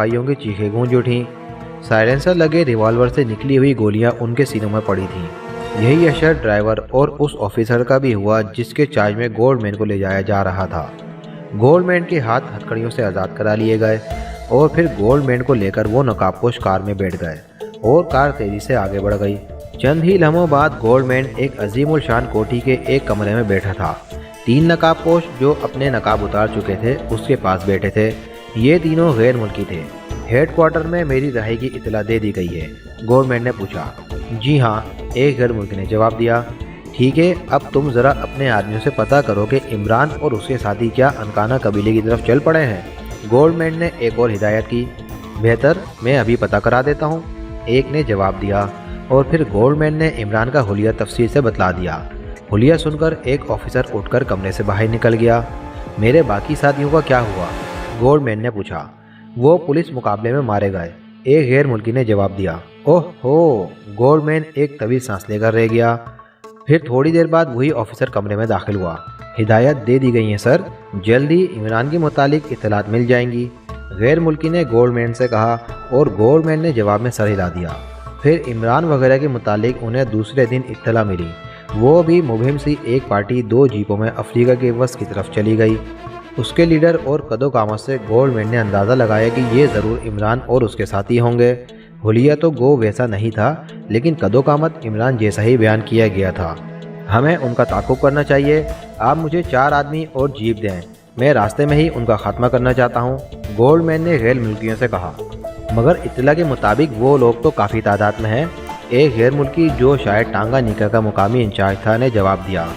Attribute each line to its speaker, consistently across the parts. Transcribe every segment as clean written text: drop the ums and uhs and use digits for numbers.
Speaker 1: सिपाहियों की चीखें गूंज उठीं। साइलेंसर लगे रिवॉल्वर से निकली हुई गोलियां उनके सीनों में पड़ी थीं। यही असर ड्राइवर और उस ऑफिसर का भी हुआ जिसके चार्ज में गोल्डमैन को ले जाया जा रहा था। गोल्डमैन के हाथ हथकड़ियों से आज़ाद करा लिए गए और फिर गोल्डमैन को लेकर वो नकाबपोश कार में बैठ गए और कार तेजी से आगे बढ़ गई। चंद ही लम्हों बाद गोल्डमैन एक अजीमुल शान कोठी के एक कमरे में बैठा था। 3 नकाबपोश जो अपने नकाब उतार चुके थे उसके पास बैठे थे। ये तीनों गैर मुल्की थे। हेडक्वार्टर में मेरी रहाई की इतला दे दी गई है, गोल्डमैन ने पूछा। जी हाँ, एक गैर मुल्की ने जवाब दिया। ठीक है, अब तुम ज़रा अपने आदमियों से पता करो कि इमरान और उसके साथी क्या अनकाना कबीले की तरफ चल पड़े हैं। गोल्डमैन ने एक और हिदायत की। बेहतर, मैं अभी पता करा देता हूँ, एक ने जवाब दिया। और फिर गोल्डमैन ने इमरान का हुलिया तफसील से बतला दिया। हुलिया सुनकर एक ऑफिसर उठकर कमरे से बाहर निकल गया। मेरे बाकी साथियों का क्या हुआ? गोल्डमैन ने पूछा। वो पुलिस मुकाबले में मारे गए, एक गैर मुल्की ने जवाब दिया। ओह हो, गोल्डमैन एक तवील सांस लेकर रह गया। फिर थोड़ी देर बाद वही ऑफिसर कमरे में दाखिल हुआ। हिदायत दे दी गई है सर, जल्दी इमरान के मुतालिक इत्तलात मिल जाएंगी, गैर मुल्की ने गोल्डमैन से कहा और गोल्डमैन ने जवाब में सर हिला दिया। फिर इमरान वगैरह के मुतालिक उन्हें दूसरे दिन इत्तला मिली। वो भी मुबहिम सी एक पार्टी 2 जीपों में अफ्रीका के वस्त की तरफ चली गई। उसके लीडर और कदोकामत से गोल्डमैन ने अंदाज़ा लगाया कि ये ज़रूर इमरान और उसके साथी होंगे। हुलिया तो गो वैसा नहीं था, लेकिन कदोकामत इमरान जैसा ही बयान किया गया था। हमें उनका ताक़ुब करना चाहिए। आप मुझे 4 आदमी और जीप दें, मैं रास्ते में ही उनका खात्मा करना चाहता हूँ, गोल्डमैन ने गैर मुल्कियों से कहा। मगर इत्तला के मुताबिक वो लोग तो काफ़ी तादाद में हैं, एक गैर मुल्की जो शायद टांगानिका का मुकामी इंचार्ज था ने जवाब दिया।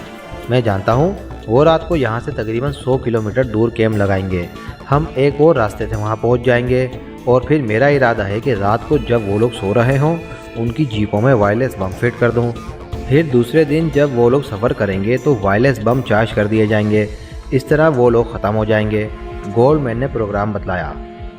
Speaker 1: मैं जानता हूँ, वो रात को यहाँ से तकरीबन 100 किलोमीटर दूर कैंप लगाएंगे। हम एक और रास्ते से वहाँ पहुँच जाएंगे और फिर मेरा इरादा है कि रात को जब वो लोग सो रहे हों उनकी जीपों में वायरलेस बम फिट कर दूँ। फिर दूसरे दिन जब वो लोग सफ़र करेंगे तो वायरलेस बम चार्ज कर दिए जाएंगे। इस तरह वो लोग ख़त्म हो जाएंगे। गोल्डमैन ने प्रोग्राम बतलाया।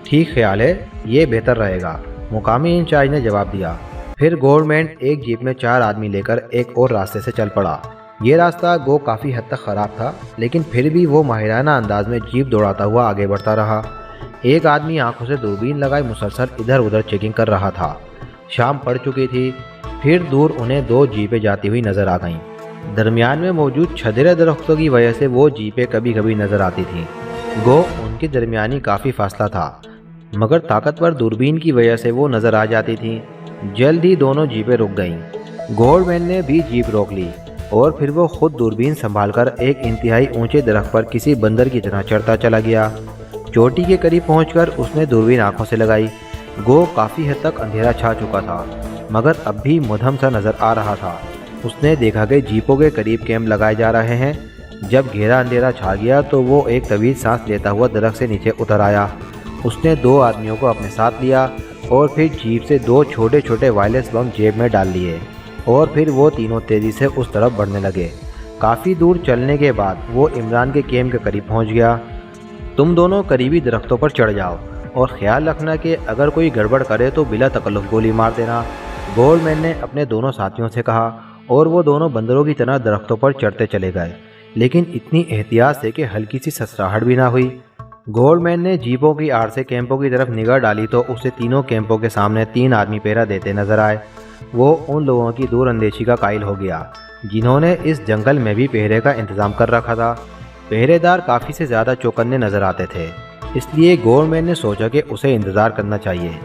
Speaker 1: ठीक ख्याल है, ये बेहतर रहेगा, मुकामी इंचार्ज ने जवाब दिया। फिर गोल्डमैन एक जीप में 4 आदमी लेकर एक और रास्ते से चल पड़ा। ये रास्ता गो काफ़ी हद तक ख़राब था, लेकिन फिर भी वो माहिराना अंदाज में जीप दौड़ाता हुआ आगे बढ़ता रहा। एक आदमी आंखों से दूरबीन लगाए मुसलसल इधर उधर चेकिंग कर रहा था। शाम पड़ चुकी थी। फिर दूर उन्हें 2 जीपें जाती हुई नज़र आ गईं। दरमियान में मौजूद छदरे दरख्तों की वजह से वो जीपें कभी कभी नज़र आती थीं। गो उनके दरमियानी काफ़ी फासला था, मगर ताकतवर दूरबीन की वजह से वो नज़र आ जाती थीं। जल्द ही दोनों जीपें रुक गईं। गोल्डमैन ने भी जीप रोक ली और फिर वो खुद दूरबीन संभालकर एक इंतहाई ऊंचे दरख्त पर किसी बंदर की तरह चढ़ता चला गया। चोटी के करीब पहुंचकर उसने दूरबीन आंखों से लगाई। गो काफ़ी हद तक अंधेरा छा चुका था, मगर अब भी मध्यम सा नज़र आ रहा था। उसने देखा कि जीपों के करीब कैंप लगाए जा रहे हैं। जब गहरा अंधेरा छा गया तो वो एक तवील सांस लेता हुआ दरख्त से नीचे उतर आया। उसने 2 आदमियों को अपने साथ लिया और फिर जीप से 2 छोटे छोटे वायरलेस बम जेब में डाल लिए और फिर वो तीनों तेज़ी से उस तरफ बढ़ने लगे। काफ़ी दूर चलने के बाद वो इमरान के कैंप के करीब पहुंच गया। तुम दोनों करीबी दरख्तों पर चढ़ जाओ और ख्याल रखना कि अगर कोई गड़बड़ करे तो बिला तकल्लुफ़ गोली मार देना, गोल्डमैन ने अपने दोनों साथियों से कहा। और वो दोनों बंदरों की तरह दरख्तों पर चढ़ते चले गए, लेकिन इतनी एहतियात से कि हल्की सी ससराहट भी ना हुई। गोल्डमैन ने जीपों की आड़ से कैंपों की तरफ निगाह डाली तो उसे तीनों कैंपों के सामने 3 आदमी पहरा देते नजर आए। वो उन लोगों की दूर अंदेशी का कायल हो गया जिन्होंने इस जंगल में भी पहरे का इंतज़ाम कर रखा था। पहरेदार काफ़ी से ज़्यादा चौकन्ने नज़र आते थे, इसलिए गोल्डमैन ने सोचा कि उसे इंतज़ार करना चाहिए।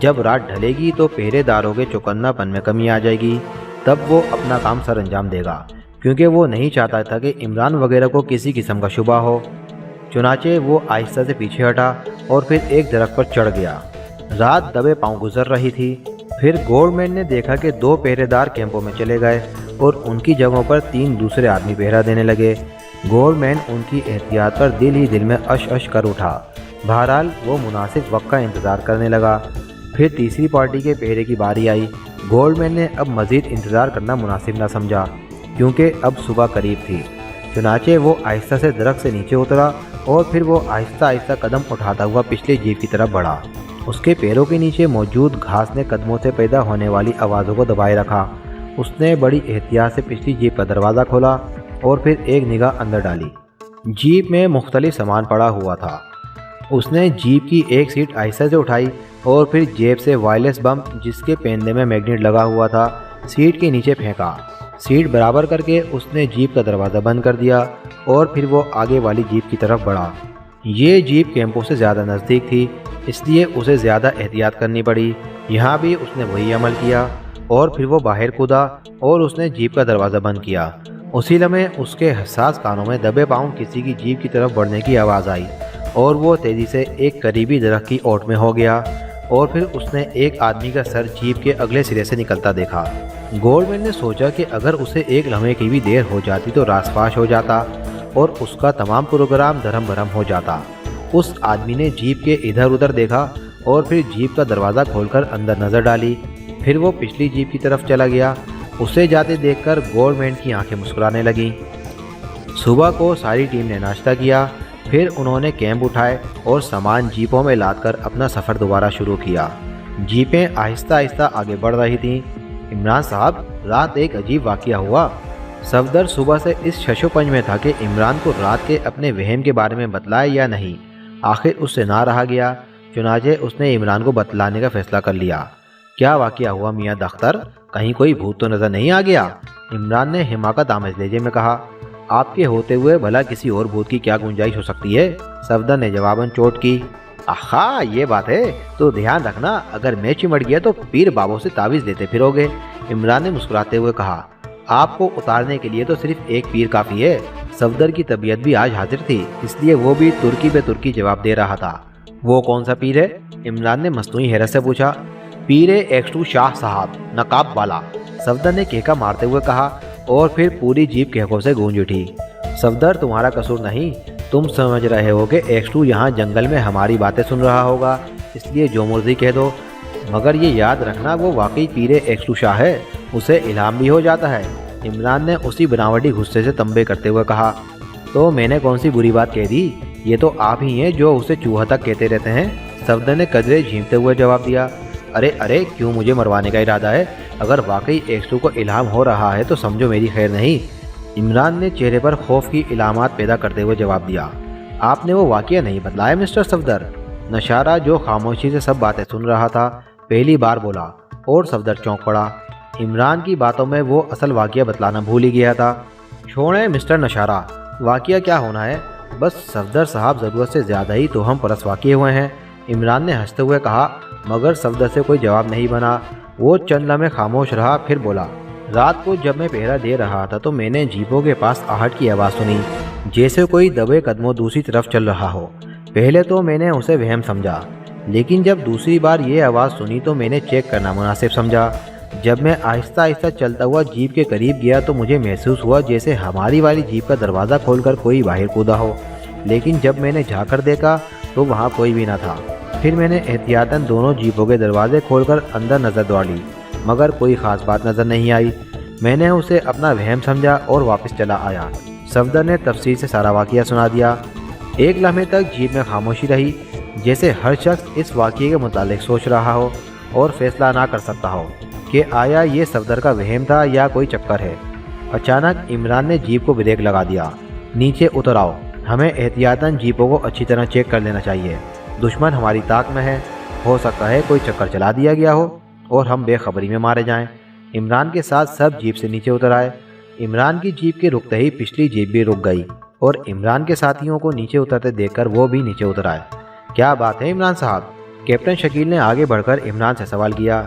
Speaker 1: जब रात ढलेगी तो पहरेदारों के चौकन्नापन में कमी आ जाएगी, तब वो अपना काम सर अंजाम देगा, क्योंकि वो नहीं चाहता था कि इमरान वगैरह को किसी किस्म का शुबा हो। चुनाचे वो आहिस्ता से पीछे हटा और फिर एक दरख्त पर चढ़ गया। रात दबे पांव गुजर रही थी। फिर गोल्डमैन ने देखा कि 2 पहरेदार कैंपों में चले गए और उनकी जगहों पर 3 दूसरे आदमी पहरा देने लगे। गोल्डमैन उनकी एहतियात पर दिल ही दिल में अश अश कर उठा। बहरहाल वो मुनासिब वक्त का इंतज़ार करने लगा। फिर तीसरी पार्टी के पहरे की बारी आई। गोल्डमैन ने अब मज़ीद इंतज़ार करना मुनासिब न समझा, क्योंकि अब सुबह करीब थी। चुनाचे वो आहिस्ता से दरख्त से नीचे उतरा और फिर वो आहिस्ता आहिस्ता कदम उठाता हुआ पिछले जीप की तरफ बढ़ा। उसके पैरों के नीचे मौजूद घास ने कदमों से पैदा होने वाली आवाज़ों को दबाए रखा। उसने बड़ी एहतियात से पिछली जीप का दरवाज़ा खोला और फिर एक निगाह अंदर डाली। जीप में मुख्तलिफ सामान पड़ा हुआ था। اس نے جیپ کی ایک سیٹ آہستہ سے اٹھائی اور پھر جیب سے وائرلیس بم جس کے پیندے میں میگنیٹ لگا ہوا تھا سیٹ کے نیچے پھینکا۔ سیٹ برابر کر کے اس نے جیپ کا دروازہ بند کر دیا اور پھر وہ آگے والی جیپ کی طرف بڑھا۔ یہ جیپ کیمپوں سے زیادہ نزدیک تھی، اس لیے اسے زیادہ احتیاط کرنی پڑی۔ یہاں بھی اس نے وہی عمل کیا اور پھر وہ باہر کودا اور اس نے جیپ کا دروازہ بند کیا۔ اسی لمحے اس کے حساس کانوں میں دبے پاؤں کسی کی جیپ کی طرف بڑھنے کی آواز آئی اور وہ تیزی سے ایک قریبی درخت کی اوٹ میں ہو گیا اور پھر اس نے ایک آدمی کا سر جیپ کے اگلے سرے سے نکلتا دیکھا۔ گولڈمین نے سوچا کہ اگر اسے ایک لمحے کی بھی دیر ہو جاتی تو راز فاش ہو جاتا اور اس کا تمام پروگرام دھرم بھرم ہو جاتا۔ اس آدمی نے جیپ کے ادھر ادھر دیکھا اور پھر جیپ کا دروازہ کھول کر اندر نظر ڈالی۔ پھر وہ پچھلی جیپ کی طرف چلا گیا۔ اسے جاتے دیکھ کر گولڈمین کی آنکھیں مسکرانے لگیں۔ صبح کو ساری ٹیم نے ناشتہ کیا، پھر انہوں نے کیمپ اٹھائے اور سامان جیپوں میں لاد کر اپنا سفر دوبارہ شروع کیا۔ جیپیں آہستہ آہستہ آگے بڑھ رہی تھیں۔ عمران صاحب، رات ایک عجیب واقعہ ہوا۔ صفدر صبح سے اس شش و پنج میں تھا کہ عمران کو رات کے اپنے وہم کے بارے میں بتلائے یا نہیں۔ آخر اس سے نہ رہا گیا، چنانچہ اس نے عمران کو بتلانے کا فیصلہ کر لیا۔ کیا واقعہ ہوا میاں دختر؟ کہیں کوئی بھوت تو نظر نہیں آ گیا؟ عمران نے حماقت آمیز لہجے میں کہا۔ آپ کے ہوتے ہوئے بھلا کسی اور بھوت کی کیا گنجائش ہو سکتی ہے؟ صفدر نے جواباً چوٹ کی۔ آہا، یہ بات ہے تو دھیان رکھنا، اگر میں چمٹ گیا تو پیر بابوں سے تعویذ لیتے پھرو گے۔ عمران نے مسکراتے ہوئے کہا۔ آپ کو اتارنے کے لیے تو صرف ایک پیر کافی ہے۔ صفدر کی طبیعت بھی آج حاضر تھی، اس لیے وہ بھی ترکی بے ترکی جواب دے رہا تھا۔ وہ کون سا پیر ہے؟ عمران نے مصنوعی حیرت سے پوچھا۔ پیر ایکسٹو شاہ صاحب، نقاب والا، صفدر نے کہکا مارتے ہوئے کہا اور پھر پوری جیپ کہکوں سے گونج اٹھی۔ صفدر، تمہارا قصور نہیں، تم سمجھ رہے ہو کہ ایکسٹو یہاں جنگل میں ہماری باتیں سن رہا ہوگا، اس لیے جو مرضی کہہ دو، مگر یہ یاد رکھنا وہ واقعی پیر ایکسٹو شاہ ہے، اسے الہام بھی ہو جاتا ہے۔ عمران نے اسی بناوٹی غصے سے تنبے کرتے ہوئے کہا۔ تو میں نے کون سی بری بات کہہ دی؟ یہ تو آپ ہی ہیں جو اسے چوہا تک کہتے رہتے ہیں۔ صفدر نے قدرے جھیمتے ہوئے جواب دیا۔ ارے کیوں مجھے مروانے کا ارادہ ہے؟ اگر واقعی ایکسٹو کو الہام ہو رہا ہے تو سمجھو میری خیر نہیں۔ عمران نے چہرے پر خوف کی علامات پیدا کرتے ہوئے جواب دیا۔ آپ نے وہ واقعہ نہیں بتلایا مسٹر صفدر؟ نشارہ، جو خاموشی سے سب باتیں سن رہا تھا، پہلی بار بولا اور صفدر چونک پڑا۔ عمران کی باتوں میں وہ اصل واقعہ بتلانا بھول ہی گیا تھا۔ چھوڑیں مسٹر نشارہ، واقعہ کیا ہونا ہے؟ بس صفدر صاحب ضرورت سے زیادہ ہی توہم پرست واقع ہوئے ہیں۔ عمران نے ہنستے ہوئے کہا، مگر صفدر سے کوئی جواب نہیں بنا۔ وہ چند لمحے خاموش رہا، پھر بولا۔ رات کو جب میں پہرا دے رہا تھا تو میں نے جیپوں کے پاس آہٹ کی آواز سنی، جیسے کوئی دبے قدموں دوسری طرف چل رہا ہو۔ پہلے تو میں نے اسے وہم سمجھا، لیکن جب دوسری بار یہ آواز سنی تو میں نے چیک کرنا مناسب سمجھا۔ جب میں آہستہ آہستہ چلتا ہوا جیپ کے قریب گیا تو مجھے محسوس ہوا جیسے ہماری والی جیپ کا دروازہ کھول کر کوئی باہر کودا ہو، لیکن جب میں نے جھانک کر دیکھا تو وہاں کوئی بھی نہ تھا۔ پھر میں نے احتیاطاً دونوں جیپوں کے دروازے کھول کر اندر نظر دوڑ لی، مگر کوئی خاص بات نظر نہیں آئی۔ میں نے اسے اپنا وہم سمجھا اور واپس چلا آیا۔ صفدر نے تفصیل سے سارا واقعہ سنا دیا۔ ایک لمحے تک جیپ میں خاموشی رہی، جیسے ہر شخص اس واقعے کے متعلق سوچ رہا ہو اور فیصلہ نہ کر سکتا ہو کہ آیا یہ صفدر کا وہم تھا یا کوئی چکر ہے۔ اچانک عمران نے جیپ کو بریک لگا دیا۔ نیچے اتر آؤ، ہمیں احتیاطاً جیپوں کو اچھی طرح چیک کر لینا چاہیے۔ دشمن ہماری طاق میں ہے، ہو سکتا ہے کوئی چکر چلا دیا گیا ہو اور ہم بے خبری میں مارے جائیں۔ عمران کے ساتھ سب جیپ سے نیچے اتر آئے۔ عمران کی جیپ کے رکتے ہی پچھلی جیپ بھی رک گئی اور عمران کے ساتھیوں کو نیچے اترتے دیکھ کر وہ بھی نیچے اتر آئے۔ کیا بات ہے عمران صاحب؟ کیپٹن شکیل نے آگے بڑھ کر عمران سے سوال کیا۔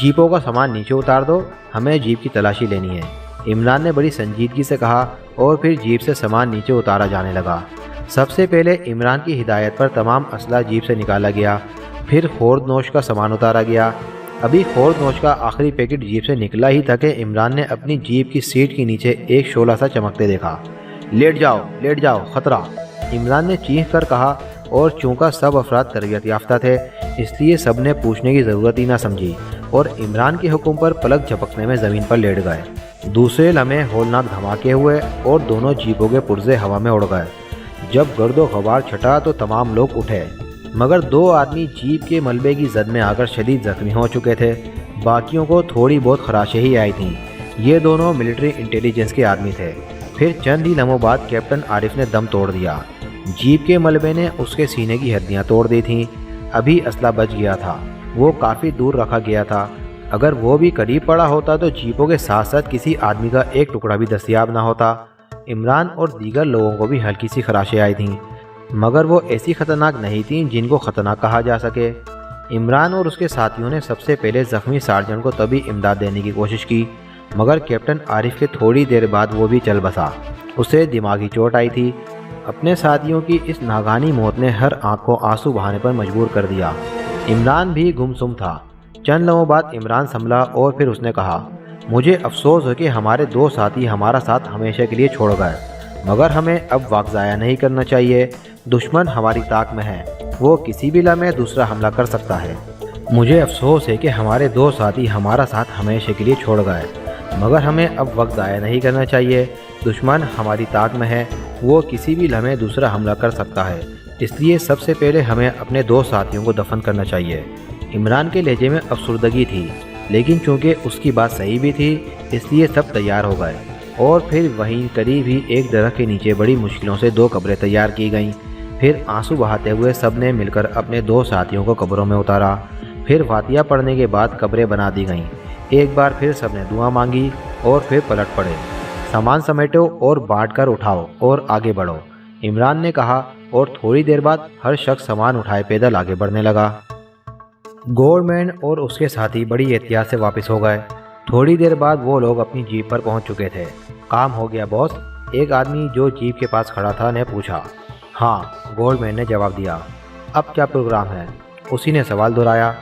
Speaker 1: جیپوں کا سامان نیچے اتار دو، ہمیں جیپ کی تلاشی لینی ہے، عمران نے بڑی سنجیدگی سے کہا اور پھر جیپ سے سامان نیچے اتارا جانے لگا۔ سب سے پہلے عمران کی ہدایت پر تمام اسلحہ جیپ سے نکالا گیا، پھر خورد نوش کا سامان اتارا گیا۔ ابھی خورد نوش کا آخری پیکٹ جیپ سے نکلا ہی تھا کہ عمران نے اپنی جیپ کی سیٹ کے نیچے ایک شعلہ سا چمکتے دیکھا۔ لیٹ جاؤ، خطرہ، عمران نے چیخ کر کہا، اور چونکہ سب افراد تربیت یافتہ تھے اس لیے سب نے پوچھنے کی ضرورت ہی نہ سمجھی اور عمران کے حکم پر پلک جھپکنے میں زمین پر لیٹ گئے۔ دوسرے لمحے ہولناک دھماکے ہوئے اور دونوں جیپوں کے پرزے ہوا میں اڑ گئے۔ جب گرد و غبار چھٹا تو تمام لوگ اٹھے، مگر 2 آدمی جیپ کے ملبے کی زد میں آ کر شدید زخمی ہو چکے تھے، باقیوں کو تھوڑی بہت خراشیں ہی آئی تھیں۔ یہ دونوں ملٹری انٹیلیجنس کے آدمی تھے۔ پھر چند ہی لمحوں بعد کیپٹن عارف نے دم توڑ دیا जीप के मलबे ने उसके सीने की हड्डियां तोड़ दी थीं। अभी असला बच गया था, वो काफ़ी दूर रखा गया था। अगर वो भी करीब पड़ा होता तो जीपों के साथ साथ किसी आदमी का एक टुकड़ा भी दस्तयाब ना होता। इमरान और दीगर लोगों को भी हल्की सी खराशें आई थीं, मगर वो ऐसी खतरनाक नहीं थीं जिनको खतरनाक कहा जा सके। इमरान और उसके साथियों ने सबसे पहले जख्मी सार्जेंट को तभी इमदाद देने की कोशिश की, मगर कैप्टन आरिफ के थोड़ी देर बाद वो भी चल बसा। उसे दिमागी चोट आई थी। अपने साथियों की इस नागानी मौत ने हर आंख को आंसू बहाने पर मजबूर कर दिया। इमरान भी गुमसुम था। चंद लम्हों बाद इमरान संभला और फिर उसने कहा, मुझे अफसोस है कि हमारे दो साथी हमारा साथ हमेशा के लिए छोड़ गए, मगर हमें अब वक्त ज़ाया नहीं करना चाहिए। दुश्मन हमारी ताक में है, वो किसी भी लम्हे दूसरा हमला कर सकता है। मुझे अफसोस है कि हमारे दो साथी हमारा साथ हमेशा के लिए छोड़ गए, मगर हमें अब वक्त ज़ाया नहीं करना चाहिए। दुश्मन हमारी ताक में है, वो किसी भी लम्हे दूसरा हमला कर सकता है, इसलिए सबसे पहले हमें अपने दो साथियों को दफन करना चाहिए। इमरान के लहजे में अफसुर्दगी थी, लेकिन चूंकि उसकी बात सही भी थी, इसलिए सब तैयार हो गए और फिर वहीं करीब ही एक दरख्त के नीचे बड़ी मुश्किलों से दो कब्रें तैयार की गईं। फिर आंसू बहाते हुए सब ने मिलकर अपने दो साथियों को कब्रों में उतारा। फिर फातिहा पढ़ने के बाद कब्रें बना दी गईं। एक बार फिर सब ने दुआ मांगी और फिर पलट पड़े। सामान समेटो और बांट कर उठाओ और आगे बढ़ो, इमरान ने कहा, और थोड़ी देर बाद हर शख्स सामान उठाए पैदल आगे बढ़ने लगा। गोल्डमैन और उसके साथी बड़ी एहतियात से वापस हो गए। थोड़ी देर बाद वो लोग अपनी जीप पर पहुंच चुके थे। काम हो गया बॉस? एक आदमी जो जीप के पास खड़ा था ने पूछा। हाँ, गोल्डमैन ने जवाब दिया। अब क्या प्रोग्राम है? उसी ने सवाल दोहराया।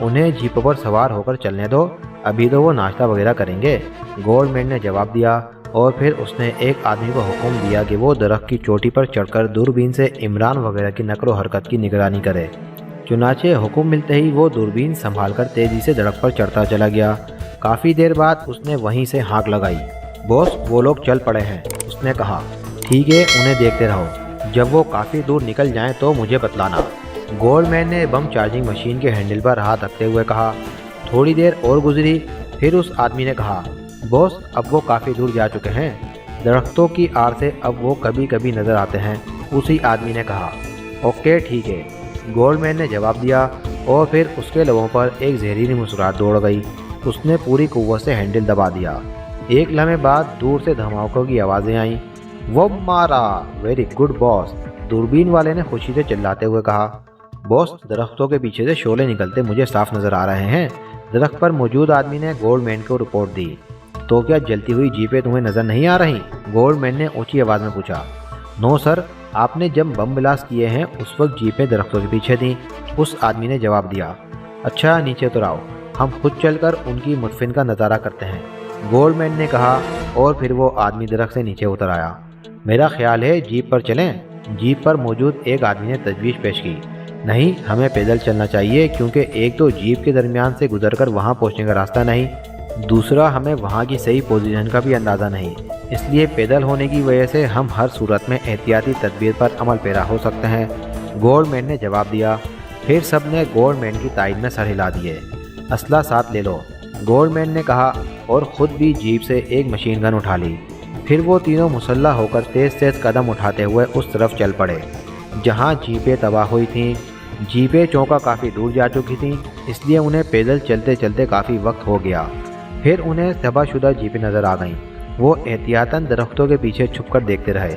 Speaker 1: उन्हें जीप पर सवार होकर चलने दो, अभी तो वो नाश्ता वगैरह करेंगे, गोल्डमैन ने जवाब दिया। और फिर उसने एक आदमी को हुक्म दिया कि वो दरख्त की चोटी पर चढ़कर दूरबीन से इमरान वगैरह की नकलो हरकत की निगरानी करे। चुनाचे हुक्म मिलते ही वो दूरबीन संभालकर तेजी से दरख्त पर चढ़ता चला गया। काफ़ी देर बाद उसने वहीं से हाँक लगाई। बॉस, वो लोग चल पड़े हैं, उसने कहा। ठीक है, उन्हें देखते रहो, जब वो काफ़ी दूर निकल जाएं तो मुझे बतलाना, गोल्डमैन ने बम चार्जिंग मशीन के हैंडल पर हाथ रखते हुए कहा। थोड़ी देर और गुजरी, फिर उस आदमी ने कहा, बॉस, अब वो काफ़ी दूर जा चुके हैं, दरख्तों की आड़ से अब वो कभी कभी नज़र आते हैं, उसी आदमी ने कहा। ओके, ठीक है, गोल्डमैन ने जवाब दिया। और फिर उसके लबों पर एक जहरीली मुस्कुराहट दौड़ गई। उसने पूरी कुव्वत से हैंडल दबा दिया। एक लम्हे बाद दूर से धमाकों की आवाज़ें आईं। वो मारा, वेरी गुड बॉस, दूरबीन वाले ने खुशी से चिल्लाते हुए कहा। बॉस, दरख्तों के पीछे से शोले निकलते मुझे साफ नज़र आ रहे हैं, दरख्त पर मौजूद आदमी ने गोल्डमैन को रिपोर्ट दी। तो क्या जलती हुई जीपें तुम्हें नज़र नहीं आ रही? गोल्डमैन ने ऊंची आवाज़ में पूछा। नो सर, आपने जब बम ब्लास्ट किए हैं उस वक्त जीपें दरख्तों के पीछे थीं, उस आदमी ने जवाब दिया। अच्छा, नीचे उतर आओ, हम खुद चलकर उनकी मुदफिन का नज़ारा करते हैं, गोल्डमैन ने कहा। और फिर वो आदमी दरख्त से नीचे उतर आया। मेरा ख्याल है जीप पर चलें, जीप पर मौजूद एक आदमी ने तजवीज़ पेश की। नहीं, हमें पैदल चलना चाहिए, क्योंकि एक तो जीप के दरमियान से गुजरकर वहाँ पहुँचने का रास्ता नहीं, दूसरा हमें वहाँ की सही पोजीशन का भी अंदाज़ा नहीं, इसलिए पैदल होने की वजह से हम हर सूरत में एहतियाती तदबीर पर अमल पैरा हो सकते हैं, गोल्डमैन ने जवाब दिया। फिर सब ने गोल्डमैन की तायद में सर हिला दिए। असला साथ ले लो, गोल्डमैन ने कहा, और ख़ुद भी जीप से एक मशीन गन उठा ली। फिर वो तीनों मुसल्ला होकर तेज़ तेज़ कदम उठाते हुए उस तरफ चल पड़े जहाँ जीपें तबाह हुई थीं। जीपें चौंका काफ़ी दूर जा चुकी थीं, इसलिए उन्हें पैदल चलते चलते काफ़ी वक्त हो गया। फिर उन्हें तबाहशुदा जीपें नज़र आ गईं। वो एहतियातन दरख्तों के पीछे छुपकर देखते रहे,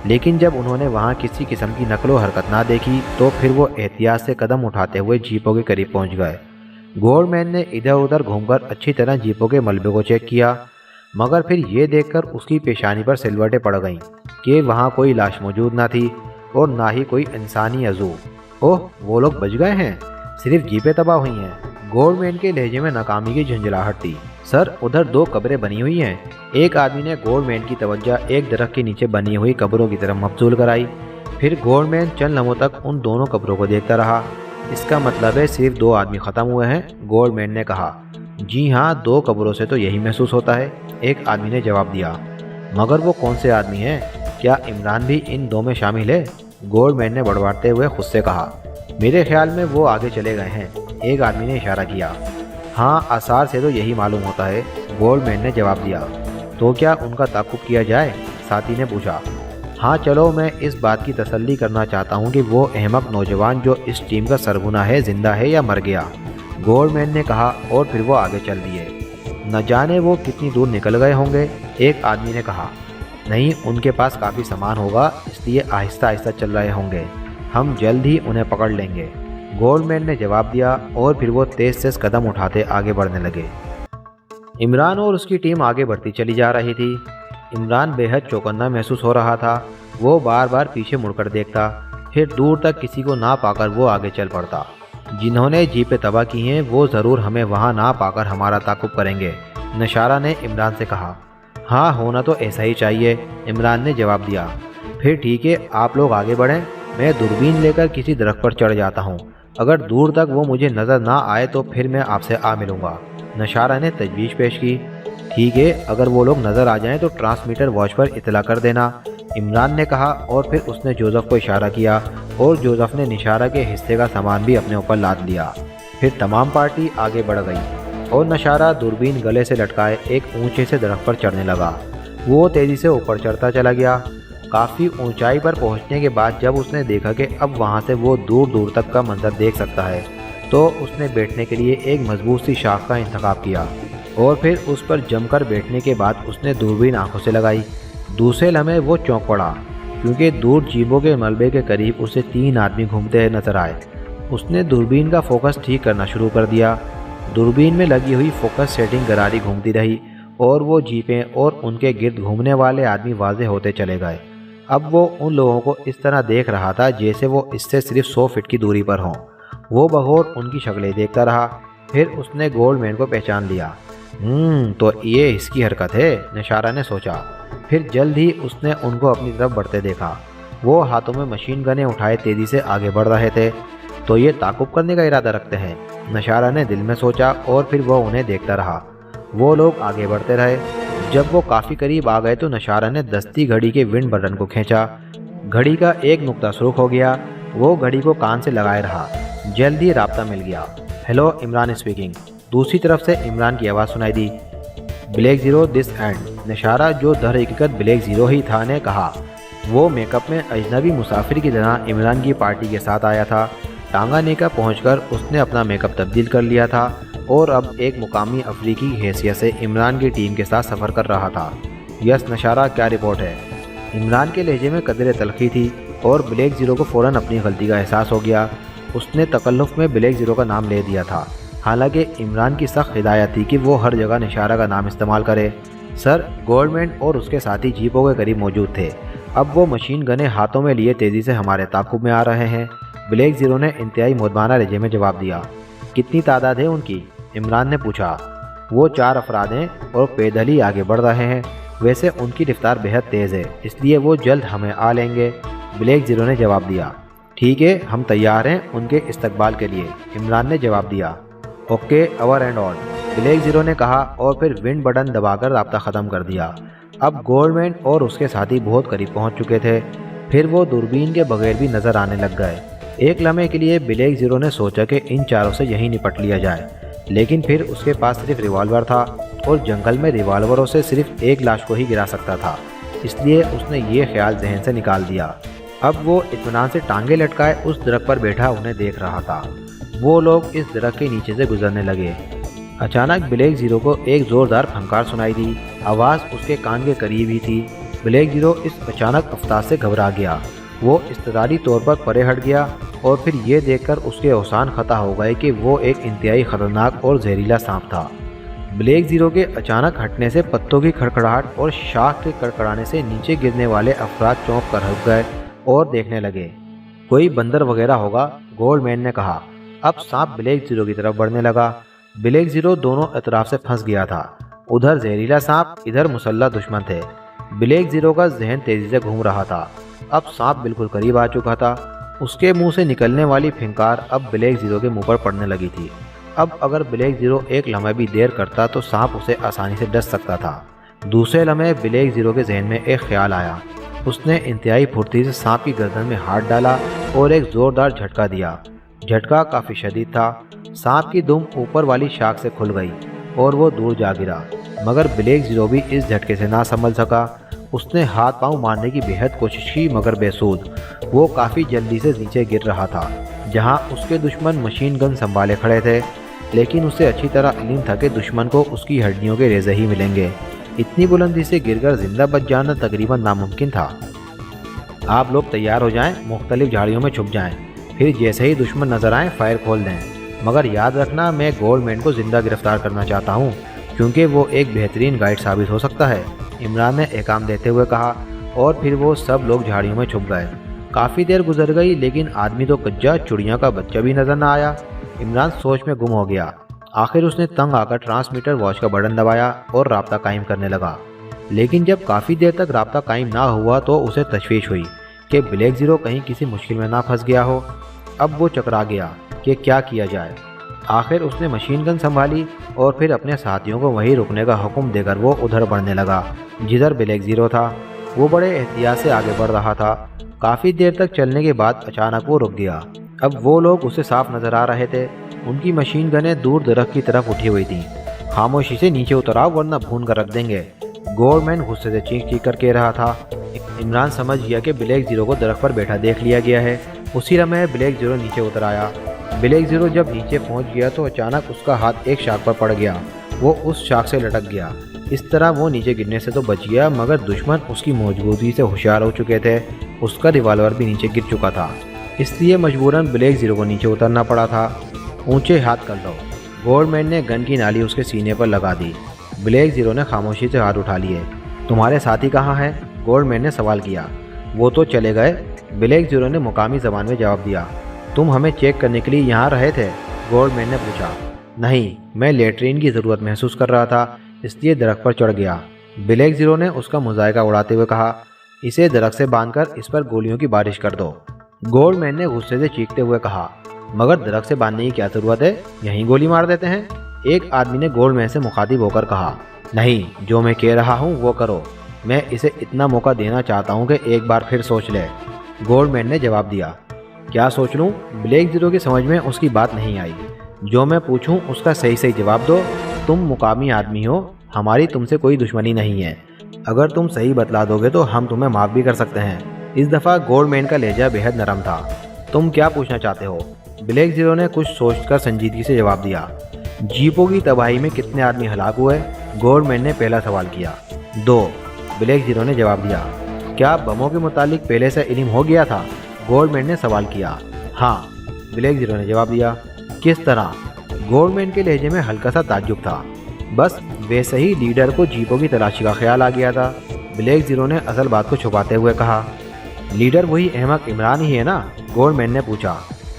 Speaker 1: लेकिन जब उन्होंने वहाँ किसी किस्म की नकलो हरकत ना देखी तो फिर वो एहतियात से कदम उठाते हुए जीपों के करीब पहुँच गए। गोल्डमैन ने इधर उधर घूमकर अच्छी तरह जीपों के मलबे को चेक किया, मगर फिर ये देखकर उसकी पेशानी पर सिलवटें पड़ गईं कि वहाँ कोई लाश मौजूद ना थी और ना ही कोई इंसानी अज़ू। ओह, वो लोग बच गए हैं, सिर्फ जीपें तबाह हुई हैं, गोल्डमैन के लहजे में नाकामी की झंझलाहट थी। सर, उधर दो कब्रें बनी हुई हैं, एक आदमी ने गोल्डमैन की तवज्जो एक दरख्त के नीचे बनी हुई कब्रों की तरफ मबजूल कराई। फिर गोल्डमैन चंद लम्हों तक उन दोनों कब्रों को देखता रहा। इसका मतलब है सिर्फ दो आदमी ख़त्म हुए हैं, गोल्डमैन ने कहा। जी हाँ, दो कब्रों से तो यही महसूस होता है, एक आदमी ने जवाब दिया। मगर वो कौन से आदमी हैं? क्या इमरान भी इन दो में शामिल है? गोल्डमैन ने बड़बड़ाते हुए खुद से कहा। मेरे ख्याल में वो आगे चले गए हैं, एक आदमी ने इशारा किया। हाँ, आसार से तो यही मालूम होता है, गोल्डमैन ने जवाब दिया। तो क्या उनका ताक़ुब किया जाए? साथी ने पूछा। ہاں چلو، میں اس بات کی تسلی کرنا چاہتا ہوں کہ وہ احمق نوجوان جو اس ٹیم کا سرغنہ ہے زندہ ہے یا مر گیا، گولڈ مین نے کہا، اور پھر وہ آگے چل دیے۔ نہ جانے وہ کتنی دور نکل گئے ہوں گے، ایک آدمی نے کہا۔ نہیں، ان کے پاس کافی سامان ہوگا، اس لیے آہستہ آہستہ چل رہے ہوں گے، ہم جلد ہی انہیں پکڑ لیں گے، گولڈ مین نے جواب دیا، اور پھر وہ تیز تیز قدم اٹھاتے آگے بڑھنے لگے۔ عمران اور اس کی ٹیم آگے بڑھتی چلی جا رہی تھی۔ عمران بے حد چوکنا محسوس ہو رہا تھا، وہ بار بار پیچھے مڑ کر دیکھتا، پھر دور تک کسی کو نہ پا کر وہ آگے چل پڑتا۔ جنہوں نے جیپیں تباہ کی ہیں وہ ضرور ہمیں وہاں نہ پا کر ہمارا تعاقب کریں گے، نشارہ نے عمران سے کہا۔ ہاں، ہونا تو ایسا ہی چاہیے، عمران نے جواب دیا۔ پھر ٹھیک ہے، آپ لوگ آگے بڑھیں، میں دوربین لے کر کسی درخت پر چڑھ جاتا ہوں، اگر دور تک وہ مجھے نظر نہ آئے تو پھر میں آپ سے آ ملوں گا، نشارہ نے تجویز پیش کی۔ ٹھیک ہے، اگر وہ لوگ نظر آ جائیں تو ٹرانسمیٹر واچ پر اطلاع کر دینا، عمران نے کہا، اور پھر اس نے جوزف کو اشارہ کیا، اور جوزف نے نشارہ کے حصے کا سامان بھی اپنے اوپر لاد لیا۔ پھر تمام پارٹی آگے بڑھ گئی، اور نشارہ دوربین گلے سے لٹکائے ایک اونچے سے درخت پر چڑھنے لگا۔ وہ تیزی سے اوپر چڑھتا چلا گیا۔ کافی اونچائی پر پہنچنے کے بعد جب اس نے دیکھا کہ اب وہاں سے وہ دور دور تک کا منظر دیکھ سکتا ہے، تو اس نے بیٹھنے کے لیے ایک مضبوط سی شاخ کا انتخاب کیا، اور پھر اس پر جم کر بیٹھنے کے بعد اس نے دوربین آنکھوں سے لگائی۔ دوسرے لمحے وہ چونک پڑا، کیونکہ دور جیبوں کے ملبے کے قریب اسے 3 آدمی گھومتے ہوئے نظر آئے۔ اس نے دوربین کا فوکس ٹھیک کرنا شروع کر دیا۔ دوربین میں لگی ہوئی فوکس سیٹنگ گراری گھومتی رہی، اور وہ جیپیں اور ان کے گرد گھومنے والے آدمی واضح ہوتے چلے گئے۔ اب وہ ان لوگوں کو اس طرح دیکھ رہا تھا جیسے وہ اس سے صرف 100 فٹ کی دوری پر ہوں۔ وہ بغور ان کی شکلیں دیکھتا رہا، پھر اس نے گولڈ مین کو پہچان لیا۔ تو یہ اس کی حرکت ہے، نشارہ نے سوچا۔ پھر جلد ہی اس نے ان کو اپنی طرف بڑھتے دیکھا۔ وہ ہاتھوں میں مشین گنیں اٹھائے تیزی سے آگے بڑھ رہے تھے۔ تو یہ تعاقب کرنے کا ارادہ رکھتے ہیں، نشارہ نے دل میں سوچا، اور پھر وہ انہیں دیکھتا رہا۔ وہ لوگ آگے بڑھتے رہے۔ جب وہ کافی قریب آ گئے تو نشارہ نے دستی گھڑی کے ونڈ بٹن کو کھینچا۔ گھڑی کا ایک نقطہ سرخ ہو گیا۔ وہ گھڑی کو کان سے لگائے رہا۔ جلد ہی رابطہ مل گیا۔ Hello, Imran speaking. دوسری طرف سے عمران کی آواز سنائی دی۔ بلیک زیرو دس اینڈ، نشارہ جو در حقیقت بلیک زیرو ہی تھا نے کہا۔ وہ میک اپ میں اجنبی مسافر کی طرح عمران کی پارٹی کے ساتھ آیا تھا۔ ٹانگانیکا پہنچ کر اس نے اپنا میک اپ تبدیل کر لیا تھا، اور اب ایک مقامی افریقی کی حیثیت سے عمران کی ٹیم کے ساتھ سفر کر رہا تھا۔ یس نشارہ، کیا رپورٹ ہے؟ عمران کے لہجے میں قدرے تلخی تھی، اور بلیک زیرو کو فوراً اپنی غلطی کا احساس ہو گیا۔ اس نے تکلف میں بلیک زیرو کا نام لے دیا تھا، حالانکہ عمران کی سخت ہدایت تھی کہ وہ ہر جگہ نشارہ کا نام استعمال کرے۔ سر، گولڈ مین اور اس کے ساتھی جیپوں کے قریب موجود تھے، اب وہ مشین گنیں ہاتھوں میں لیے تیزی سے ہمارے تعاقب میں آ رہے ہیں، بلیک زیرو نے انتہائی مودبانہ لہجے میں جواب دیا۔ کتنی تعداد ہے ان کی؟ عمران نے پوچھا۔ وہ 4 افراد ہیں اور پیدل ہی آگے بڑھ رہے ہیں، ویسے ان کی رفتار بہت تیز ہے، اس لیے وہ جلد ہمیں آ لیں گے، بلیک زیرو نے جواب دیا۔ ٹھیک ہے، ہم تیار ہیں ان کے استقبال کے لیے، عمران نے جواب دیا۔ Okay, over and all, black zero نے کہا، اور پھر ونڈ بٹن دبا کر رابطہ ختم کر دیا۔ اب گولڈ مین اور اس کے ساتھی بہت قریب پہنچ چکے تھے، پھر وہ دوربین کے بغیر بھی نظر آنے لگ گئے۔ ایک لمحے کے لیے بلیک زیرو نے سوچا کہ ان چاروں سے یہیں نپٹ لیا جائے، لیکن پھر اس کے پاس صرف ریوالور تھا، اور جنگل میں ریوالوروں سے صرف ایک لاش کو ہی گرا سکتا تھا، اس لیے اس نے یہ خیال ذہن سے نکال دیا۔ اب وہ اطمینان سے ٹانگیں لٹکائے اس درخت پر بیٹھا انہیں دیکھ رہا تھا۔ وہ لوگ اس درخت کے نیچے سے گزرنے لگے۔ اچانک بلیک زیرو کو ایک زوردار پھنکار سنائی دی، آواز اس کے کان کے قریب ہی تھی۔ بلیک زیرو اس اچانک افتاد سے گھبرا گیا، وہ اضطراری طور پر پرے ہٹ گیا، اور پھر یہ دیکھ کر اس کے اوسان خطا ہو گئے کہ وہ ایک انتہائی خطرناک اور زہریلا سانپ تھا۔ بلیک زیرو کے اچانک ہٹنے سے پتوں کی کھڑکھڑاہٹ اور شاخ کے کڑکڑانے سے نیچے گرنے والے افراد چونک کر رک گئے اور دیکھنے لگے۔ کوئی بندر وغیرہ ہوگا، گولڈ مین نے کہا۔ اب سانپ بلیک زیرو کی طرف بڑھنے لگا۔ بلیک زیرو دونوں اطراف سے پھنس گیا تھا، ادھر زہریلا سانپ، ادھر مسلح دشمن تھے۔ بلیک زیرو کا ذہن تیزی سے گھوم رہا تھا، اب سانپ بالکل قریب آ چکا تھا، اس کے منہ سے نکلنے والی پھنکار اب بلیک زیرو کے منہ پر پڑنے لگی تھی۔ اب اگر بلیک زیرو ایک لمحہ بھی دیر کرتا تو سانپ اسے آسانی سے ڈس سکتا تھا۔ دوسرے لمحے بلیک زیرو کے ذہن میں ایک خیال آیا، اس نے انتہائی پھرتی سے سانپ کی گردن میں ہاتھ ڈالا اور ایک زوردار جھٹکا دیا۔ جھٹکا کافی شدید تھا، سانپ کی دم اوپر والی شاخ سے کھل گئی اور وہ دور جا گرا، مگر بلیک زیرو بھی اس جھٹکے سے نہ سنبھل سکا۔ اس نے ہاتھ پاؤں مارنے کی بےحد کوشش کی مگر بےسود۔ وہ کافی جلدی سے نیچے گر رہا تھا جہاں اس کے دشمن مشین گن سنبھالے کھڑے تھے، لیکن اسے اچھی طرح علم تھا کہ دشمن کو اس کی ہڈیوں کے ریزے ہی ملیں گے۔ اتنی بلندی سے گر کر زندہ بچ جانا تقریباً ناممکن تھا۔ آپ لوگ تیار ہو جائیں، مختلف جھاڑیوں میں چھپ جائیں، پھر جیسے ہی دشمن نظر آئیں فائر کھول دیں، مگر یاد رکھنا میں گولڈ مین کو زندہ گرفتار کرنا چاہتا ہوں کیونکہ وہ ایک بہترین گائیڈ ثابت ہو سکتا ہے، عمران نے احکام دیتے ہوئے کہا، اور پھر وہ سب لوگ جھاڑیوں میں چھپ گئے۔ کافی دیر گزر گئی لیکن آدمی تو کجا چڑیاں کا بچہ بھی نظر نہ آیا۔ عمران سوچ میں گم ہو گیا۔ آخر اس نے تنگ آ کر ٹرانسمیٹر واچ کا بٹن دبایا اور رابطہ قائم کرنے لگا، لیکن جب کافی دیر تک رابطہ قائم نہ ہوا تو اسے تشویش ہوئی کہ بلیک زیرو کہیں کسی مشکل میں نہ پھنس گیا ہو۔ اب وہ چکرا گیا کہ کیا کیا جائے۔ آخر اس نے مشین گن سنبھالی اور پھر اپنے ساتھیوں کو وہیں رکنے کا حکم دے کر وہ ادھر بڑھنے لگا جدھر بلیک زیرو تھا۔ وہ بڑے احتیاط سے آگے بڑھ رہا تھا۔ کافی دیر تک چلنے کے بعد اچانک وہ رک گیا۔ اب وہ لوگ اسے صاف نظر آ رہے تھے۔ ان کی مشین گنیں دور درخت کی طرف اٹھی ہوئی تھیں۔ خاموشی سے نیچے اتراؤ ورنہ بھون کر رکھ دیں گے، گولڈ مین غصے سے چیخ چیخ کر کہہ رہا تھا۔ عمران سمجھ گیا کہ بلیک زیرو کو درخت پر بیٹھا دیکھ لیا گیا ہے۔ اسی لمحے بلیک زیرو نیچے اتر آیا۔ بلیک زیرو جب نیچے پہنچ گیا تو اچانک اس کا ہاتھ ایک شاخ پر پڑ گیا۔ وہ اس شاخ سے لٹک گیا۔ اس طرح وہ نیچے گرنے سے تو بچ گیا مگر دشمن اس کی موجودگی سے ہوشیار ہو چکے تھے۔ اس کا ریوالور بھی نیچے گر چکا تھا، اس لیے مجبوراً بلیک زیرو کو نیچے اترنا پڑا تھا۔ اونچے ہاتھ کر لو۔ گولڈ مین نے گن کی نالی اس کے سینے پر لگا دی۔ بلیک زیرو نے خاموشی سے ہاتھ اٹھا لیے۔ تمہارے ساتھی کہاں ہیں؟ گولڈ مین نے سوال کیا۔ وہ تو چلے گئے، بلیک زیرو نے مقامی زبان میں جواب دیا۔ تم ہمیں چیک کرنے کے لیے یہاں رہے تھے؟ گولڈ مین نے پوچھا۔ نہیں، میں لیٹرین کی ضرورت محسوس کر رہا تھا اس لیے درخت پر چڑھ گیا۔ بلیک زیرو نے اس کا مذائقہ اڑاتے ہوئے کہا۔ اسے درخت سے باندھ کر اس پر گولیوں کی بارش کر دو، گولڈ مین نے غصے سے چیختے ہوئے کہا۔ مگر درخت سے باندھنے کی کیا ضرورت ہے، یہیں گولی مار دیتے ہیں، ایک آدمی نے گولڈ مین سے مخاطب ہو کر کہا۔ نہیں، جو میں کہہ رہا ہوں وہ کرو، میں اسے اتنا موقع دینا چاہتا ہوں کہ ایک بار پھر سوچ لے، گولڈ مین نے جواب دیا۔ کیا سوچ لوں؟ بلیک زیرو کی سمجھ میں اس کی بات نہیں آئی۔ جو میں پوچھوں اس کا صحیح صحیح جواب دو، تم مقامی آدمی ہو، ہماری تم سے کوئی دشمنی نہیں ہے، اگر تم صحیح بتلا دو گے تو ہم تمہیں معاف بھی کر سکتے ہیں۔ اس دفعہ گولڈ مین کا لہجہ بےحد نرم تھا۔ تم کیا پوچھنا چاہتے ہو؟ بلیک زیرو نے کچھ سوچ کر سنجیدگی سے جواب دیا۔ جیپوں کی تباہی میں کتنے آدمی ہلاک ہوئے؟ گولڈ مین نے پہلا سوال کیا۔ 2، بلیک زیرو نے جواب دیا۔ کیا بموں کے متعلق پہلے سے علم ہو گیا تھا؟ گولڈ مین نے سوال کیا۔ ہاں، بلیک زیرو نے جواب دیا۔ کس طرح؟ گولڈ مین کے لہجے میں ہلکا سا تعجب تھا۔ بس ویسے ہی لیڈر کو جیپوں کی تلاشی کا خیال آ گیا تھا، بلیک زیرو نے اصل بات کو چھپاتے ہوئے کہا۔ لیڈر وہی احمق عمران ہی ہے نا؟ گولڈ مین نے پوچھا۔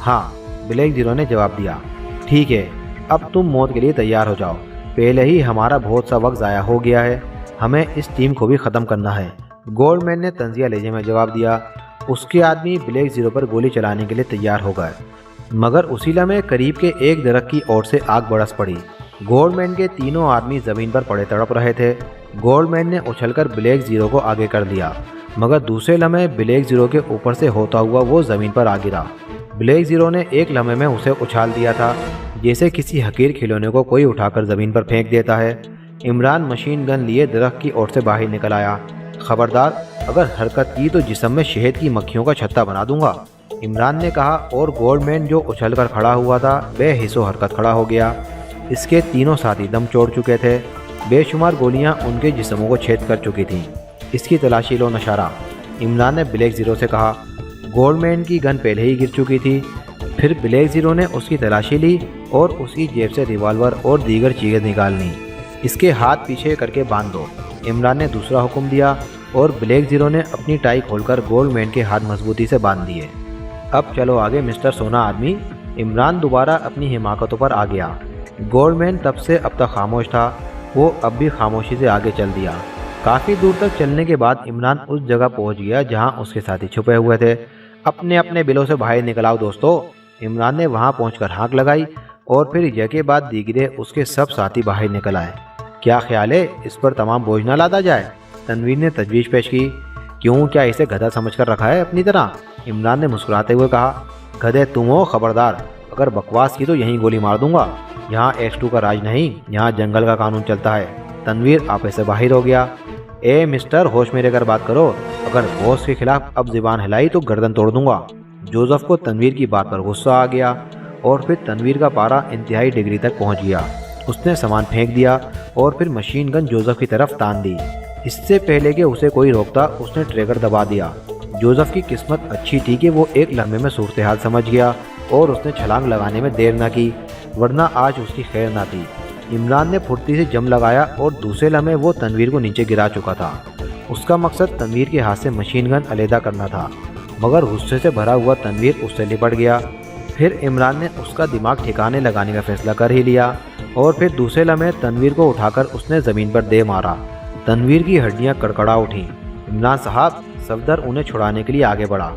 Speaker 1: ہاں، بلیک زیرو نے جواب دیا۔ ٹھیک ہے، اب تم موت کے لیے تیار ہو جاؤ، پہلے ہی ہمارا بہت سا وقت ضائع ہو گیا ہے، ہمیں اس ٹیم کو بھی ختم کرنا ہے، گولڈ مین نے طنزیہ لہجے میں جواب دیا۔ اس کے آدمی بلیک زیرو پر گولی چلانے کے لیے تیار ہو گئے، مگر اسی لمحے قریب کے ایک درخت کی اوٹ سے آگ برس پڑی۔ گولڈ مین کے تینوں آدمی زمین پر پڑے تڑپ رہے تھے۔ گولڈ مین نے اچھل کر بلیک زیرو کو آگے کر دیا، مگر دوسرے لمحے بلیک زیرو کے اوپر سے ہوتا ہوا وہ زمین پر آ گرا۔ بلیک زیرو نے ایک لمحے میں اسے اچھال دیا تھا جیسے کسی حقیر کھلونے کو کوئی اٹھا کر زمین پر پھینک دیتا ہے۔ عمران مشین گن لیے درخت کی اوٹ سے باہر نکل آیا۔ خبردار، اگر حرکت کی تو جسم میں شہد کی مکھیوں کا چھتا بنا دوں گا، عمران نے کہا، اور گولڈ مین جو اچھل کر کھڑا ہوا تھا بے حس و حرکت کھڑا ہو گیا۔ اس کے تینوں ساتھی دم چھوڑ چکے تھے، بے شمار گولیاں ان کے جسموں کو چھید کر چکی تھیں۔ اس کی تلاشی لو نشارہ، عمران نے بلیک زیرو سے کہا۔ گولڈ مین کی گن پہلے ہی گر چکی تھی۔ پھر بلیک زیرو نے اس کی تلاشی لی اور اس کی جیب سے ریوالور اور دیگر چیزیں نکال لیں۔ اس کے ہاتھ پیچھے کر کے باندھ دو، عمران نے دوسرا حکم دیا، اور بلیک زیرو نے اپنی ٹائی کھول کر گولڈ مین کے ہاتھ مضبوطی سے باندھ دیے۔ اب چلو آگے مسٹر سونا آدمی، عمران دوبارہ اپنی حماقتوں پر آ گیا۔ گولڈ مین تب سے اب تک خاموش تھا، وہ اب بھی خاموشی سے آگے چل دیا۔ کافی دور تک چلنے کے بعد عمران اس جگہ پہنچ گیا جہاں اس کے ساتھی چھپے ہوئے تھے۔ اپنے اپنے بلوں سے باہر نکل آؤ دوستو، عمران نے وہاں پہنچ کر ہانک لگائی، اور پھر یکے بعد دیگرے اس کے سب ساتھی باہر نکل آئے۔ کیا خیال ہے اس پر تمام بوجھ نہ لادا جائے؟ تنویر نے تجویز پیش کی۔ کیوں، کیا اسے گدھا سمجھ کر رکھا ہے اپنی طرح؟ عمران نے مسکراتے ہوئے کہا۔ گدھے تم ہو، خبردار، اگر بکواس کی تو یہیں گولی مار دوں گا، یہاں X2 کا راج نہیں، یہاں جنگل کا قانون چلتا ہے۔ تنویر آپے سے باہر ہو گیا۔ ए मिस्टर, होश में रहकर बात करो, अगर बॉस के खिलाफ अब जुबान हिलाई तो गर्दन तोड़ दूंगा। जोसेफ को तनवीर की बात पर गुस्सा आ गया और फिर तनवीर का पारा इंतहाई डिग्री तक पहुंच गया। उसने सामान फेंक दिया और फिर मशीन गन जोसेफ की तरफ तान दी। इससे पहले कि उसे कोई रोकता, उसने ट्रिगर दबा दिया। जोसेफ की किस्मत अच्छी थी कि वो एक लम्हे में सूरत हाल समझ गया और उसने छलांग लगाने में देर न की, वरना आज उसकी खैर ना थी। इमरान ने फुर्ती से जम लगाया और दूसरे लम्हे वो तनवीर को नीचे गिरा चुका था। उसका मकसद तनवीर के हाथ से मशीन गन अलहदा करना था, मगर गुस्से से भरा हुआ तनवीर उससे लिपट गया। फिर इमरान ने उसका दिमाग ठिकाने लगाने का फैसला कर ही लिया और फिर दूसरे लम्हे तनवीर को उठाकर उसने ज़मीन पर दे मारा। तनवीर की हड्डियां कड़कड़ा उठीं। इमरान साहब, सफदर उन्हें छुड़ाने के लिए आगे बढ़ा।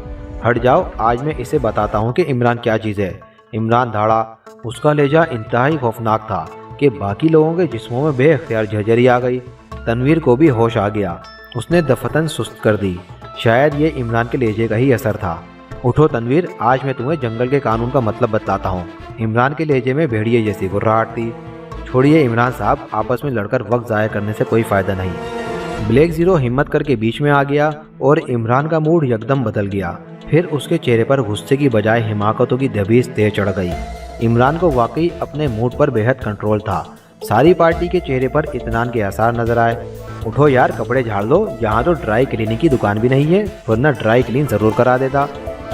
Speaker 1: हट जाओ, आज मैं इसे बताता हूँ कि इमरान क्या चीज़ है। इमरान धाड़ा। उसका लहजा इंतहाई खौफनाक था कि बाकी लोगों के जिस्मों में बेअख्तियार झरझरी आ गई। तनवीर को भी होश आ गया। उसने दफतन सुस्त कर दी। शायद ये इमरान के लहजे का ही असर था। उठो तनवीर, आज मैं तुम्हें जंगल के कानून का मतलब बतलाता हूँ। इमरान के लहजे में भेड़िए जैसी गुर्राहट थी। छोड़िए इमरान साहब, आपस में लड़कर वक्त ज़ाया करने से कोई फ़ायदा नहीं। ब्लैक ज़ीरो हिम्मत करके बीच में आ गया और इमरान का मूड यकदम बदल गया। फिर उसके चेहरे पर गुस्से की बजाय हिमाकतों की दबीज तेज चढ़ गई। इमरान को वाकई अपने मूड पर बेहद कंट्रोल था। सारी पार्टी के चेहरे पर इत्मीनान के आसार नजर आए। उठो यार, कपड़े झाड़ लो, यहाँ तो ड्राई क्लीनिंग की दुकान भी नहीं है, वरना ड्राई क्लीन जरूर करा देता।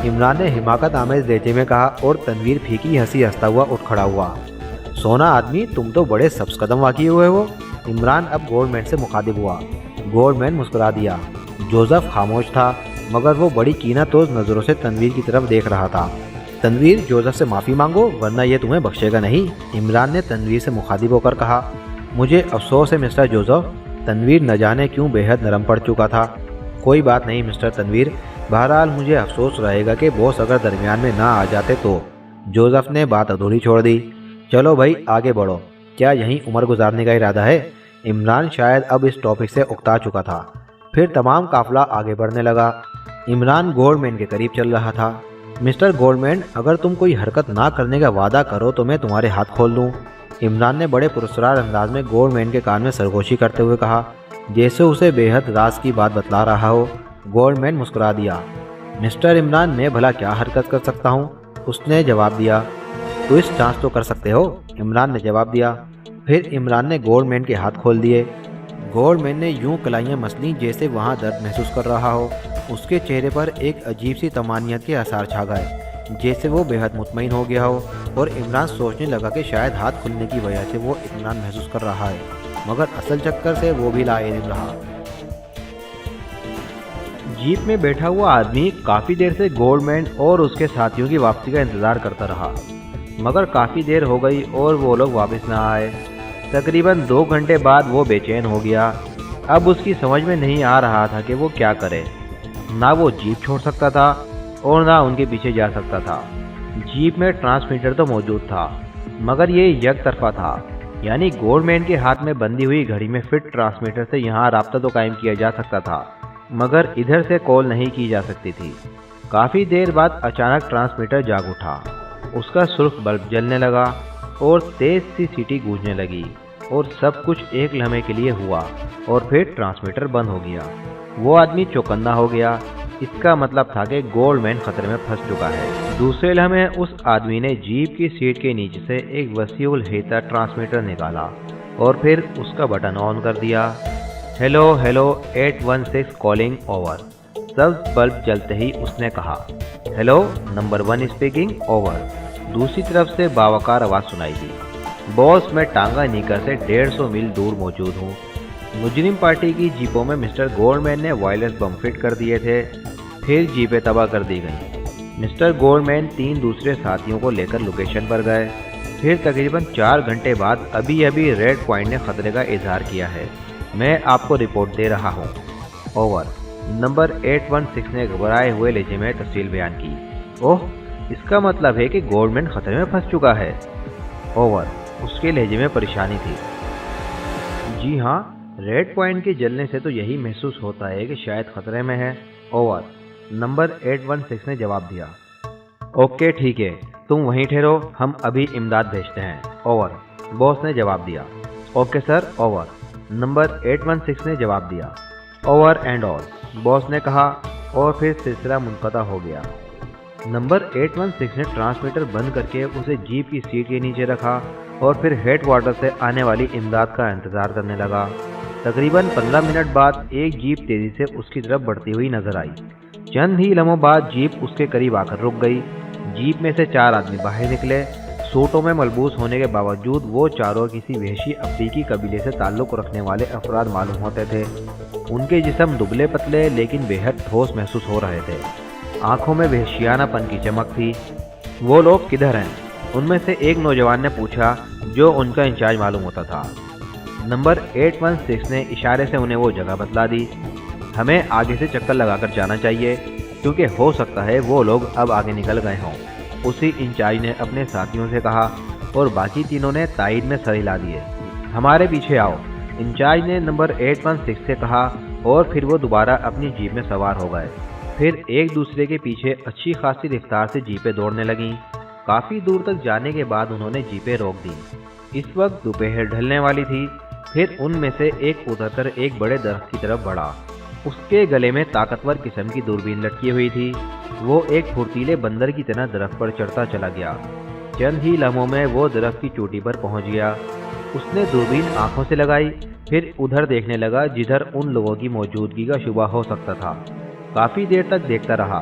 Speaker 1: इमरान ने हिमाकत आमेज लहजे में कहा और तनवीर फीकी हंसी हंसता हुआ उठ खड़ा हुआ। सोना आदमी, तुम तो बड़े सब्ज कदम वाकिए हुए हो। इमरान अब गोल्डमैन से मुखातिब हुआ। गोल्डमैन मुस्कुरा दिया। जोसेफ खामोश था, मगर वो बड़ी कीनतोज नज़रों से तनवीर की तरफ देख रहा था। तनवीर, जोसेफ से माफ़ी मांगो, वरना ये तुम्हें बख्शेगा नहीं। इमरान ने तनवीर से मुखातिब होकर कहा। मुझे अफसोस है मिस्टर जोसेफ। तनवीर न जाने क्यों बेहद नरम पड़ चुका था। कोई बात नहीं मिस्टर तनवीर, बहरहाल मुझे अफसोस रहेगा कि बॉस अगर दरमियान में ना आ जाते तो। जोसेफ ने बात अधूरी छोड़ दी। चलो भाई, आगे बढ़ो। क्या यहीं उम्र गुजारने का इरादा है? इमरान शायद अब इस टॉपिक से उकता चुका था। फिर तमाम काफिला आगे बढ़ने लगा। इमरान गोल्डमैन के करीब चल रहा था। मिस्टर गोल्डमैन, अगर तुम कोई हरकत ना करने का वादा करो तो मैं तुम्हारे हाथ खोल दूं। इमरान ने बड़े पुरस्कार अंदाज में गोल्डमैन के कान में सरगोशी करते हुए कहा, जैसे उसे बेहद राज की बात बतला रहा हो। गोल्डमैन मुस्कुरा दिया। मिस्टर इमरान, मैं भला क्या हरकत कर सकता हूँ? उसने जवाब दिया। ट्विस्ट चांस तो कर सकते हो, इमरान ने जवाब दिया। फिर इमरान ने गोल्डमैन के हाथ खोल दिए। गोल्डमैन ने यूं कलाइयाँ मसली जैसे वहाँ दर्द महसूस कर रहा हो। उसके चेहरे पर एक अजीब सी तमानियत के आसार छा गए, जैसे वो बेहद मुतमईन हो गया हो। और इमरान सोचने लगा कि शायद हाथ खुलने की वजह से वो इत्मीनान महसूस कर रहा है, मगर असल चक्कर से वो भी लाइल रहा। जीप में बैठा हुआ आदमी काफ़ी देर से गोल्डमैन और उसके साथियों की वापसी का इंतज़ार करता रहा, मगर काफ़ी देर हो गई और वो लोग वापस ना आए। तकरीबन 2 घंटे बाद वो बेचैन हो गया। अब उसकी समझ में नहीं आ रहा था कि वो क्या करे। ना वो जीप छोड़ सकता था और ना उनके पीछे जा सकता था। जीप में ट्रांसमीटर तो मौजूद था, मगर ये एक तरफा था, यानी गोल्डमैन के हाथ में बंधी हुई घड़ी में फिट ट्रांसमीटर से यहाँ राब्ता तो कायम किया जा सकता था, मगर इधर से कॉल नहीं की जा सकती थी। काफ़ी देर बाद अचानक ट्रांसमीटर जाग उठा। उसका सुर्ख बल्ब जलने लगा और तेज सी सीटी गूंजने लगी और सब कुछ एक लम्हे के लिए हुआ और फिर ट्रांसमीटर बंद हो गया। वो आदमी चौकन्ना हो गया। इसका मतलब था कि गोल्डमैन खतरे में फंस चुका है। दूसरे लम्हे उस आदमी ने जीप की सीट के नीचे से एक वसीउल हेता ट्रांसमीटर निकाला और फिर उसका बटन ऑन कर दिया। Hello hello 816 calling over. सब बल्ब जलते ही उसने कहा, हेलो नंबर 1 स्पीकिंग ओवर। दूसरी तरफ से बावकार आवाज़ सुनाई दी, बॉस मैं टांगा नीकर से 150 मील दूर मौजूद हूँ। मुजरिम पार्टी की जीपों में मिस्टर गोल्डमैन ने वायरलेस बम फिट कर दिए थे, फिर जीपें तबाह कर दी गईं। मिस्टर गोल्डमैन 3 दूसरे साथियों को लेकर लोकेशन पर गए। फिर तकरीबन 4 घंटे बाद अभी अभी रेड पॉइंट ने खतरे का इजहार किया है। मैं आपको रिपोर्ट दे रहा हूँ, ओवर। नंबर 816 ने घबराए हुए लहजे में तफसील बयान की। ओह, इसका मतलब है कि गोल्डमैन खतरे में फंस चुका है, ओवर। उसके लहजे में परेशानी थी। जी हाँ, रेड पॉइंट के जलने से तो यही महसूस होता है कि शायद खतरे में है, ओवर। नंबर 816 ने जवाब दिया। ओके ठीक है, तुम वहीं ठहरो, हम अभी इमदाद भेजते हैं, ओवर। बॉस ने जवाब दिया। Okay sir, over. नंबर 816 ने जवाब दिया। ओवर एंड ऑल, बॉस ने कहा, और फिर सिलसिला मुनक़ता हो गया। नंबर 816 ने ट्रांसमीटर बंद करके उसे जीप की सीट के नीचे रखा और फिर हेडक्वार्टर से आने वाली इमदाद का इंतज़ार करने लगा। तकरीबन 15 मिनट बाद एक जीप तेज़ी से उसकी तरफ बढ़ती हुई नजर आई। चंद ही लम्हों बाद जीप उसके करीब आकर रुक गई। जीप में से 4 आदमी बाहर निकले। सूटों में मलबूस होने के बावजूद वो चारों किसी वहशी अफ्रीकी कबीले से ताल्लुक़ रखने वाले अफराद मालूम होते थे। उनके जिस्म दुबले पतले लेकिन बेहद ठोस महसूस हो रहे थे। आंखों में वहशियानापन की चमक थी। वो लोग किधर हैं? उनमें से एक नौजवान ने पूछा, जो उनका इंचार्ज मालूम होता था। नंबर 816 ने इशारे से उन्हें वो जगह बतला दी। हमें आगे से चक्कर लगाकर जाना चाहिए, क्योंकि हो सकता है वो लोग अब आगे निकल गए हों, उसी इंचार्ज ने अपने साथियों से कहा, और बाकी तीनों ने तायद में सर हिला दिए। हमारे पीछे आओ, इंचार्ज ने नंबर 816 से कहा, और फिर वो दोबारा अपनी जीप में सवार हो गए। फिर एक दूसरे के पीछे अच्छी खासी रफ्तार से जीपें दौड़ने लगीं। काफ़ी दूर तक जाने के बाद उन्होंने जीपें रोक दी। इस वक्त दोपहर ढलने वाली थी। फिर उनमें से एक उतरकर एक बड़े दरख्त की तरफ बढ़ा। उसके गले में ताकतवर किस्म की दूरबीन लटकी हुई थी। वो एक फुर्तीले बंदर की तरह दरख्त पर चढ़ता चला गया। चंद ही लम्हों में वो दरख्त की चोटी पर पहुंच गया। उसने दूरबीन आंखों से लगाई, फिर उधर देखने लगा जिधर उन लोगों की मौजूदगी का शुबा हो सकता था। काफ़ी देर तक देखता रहा।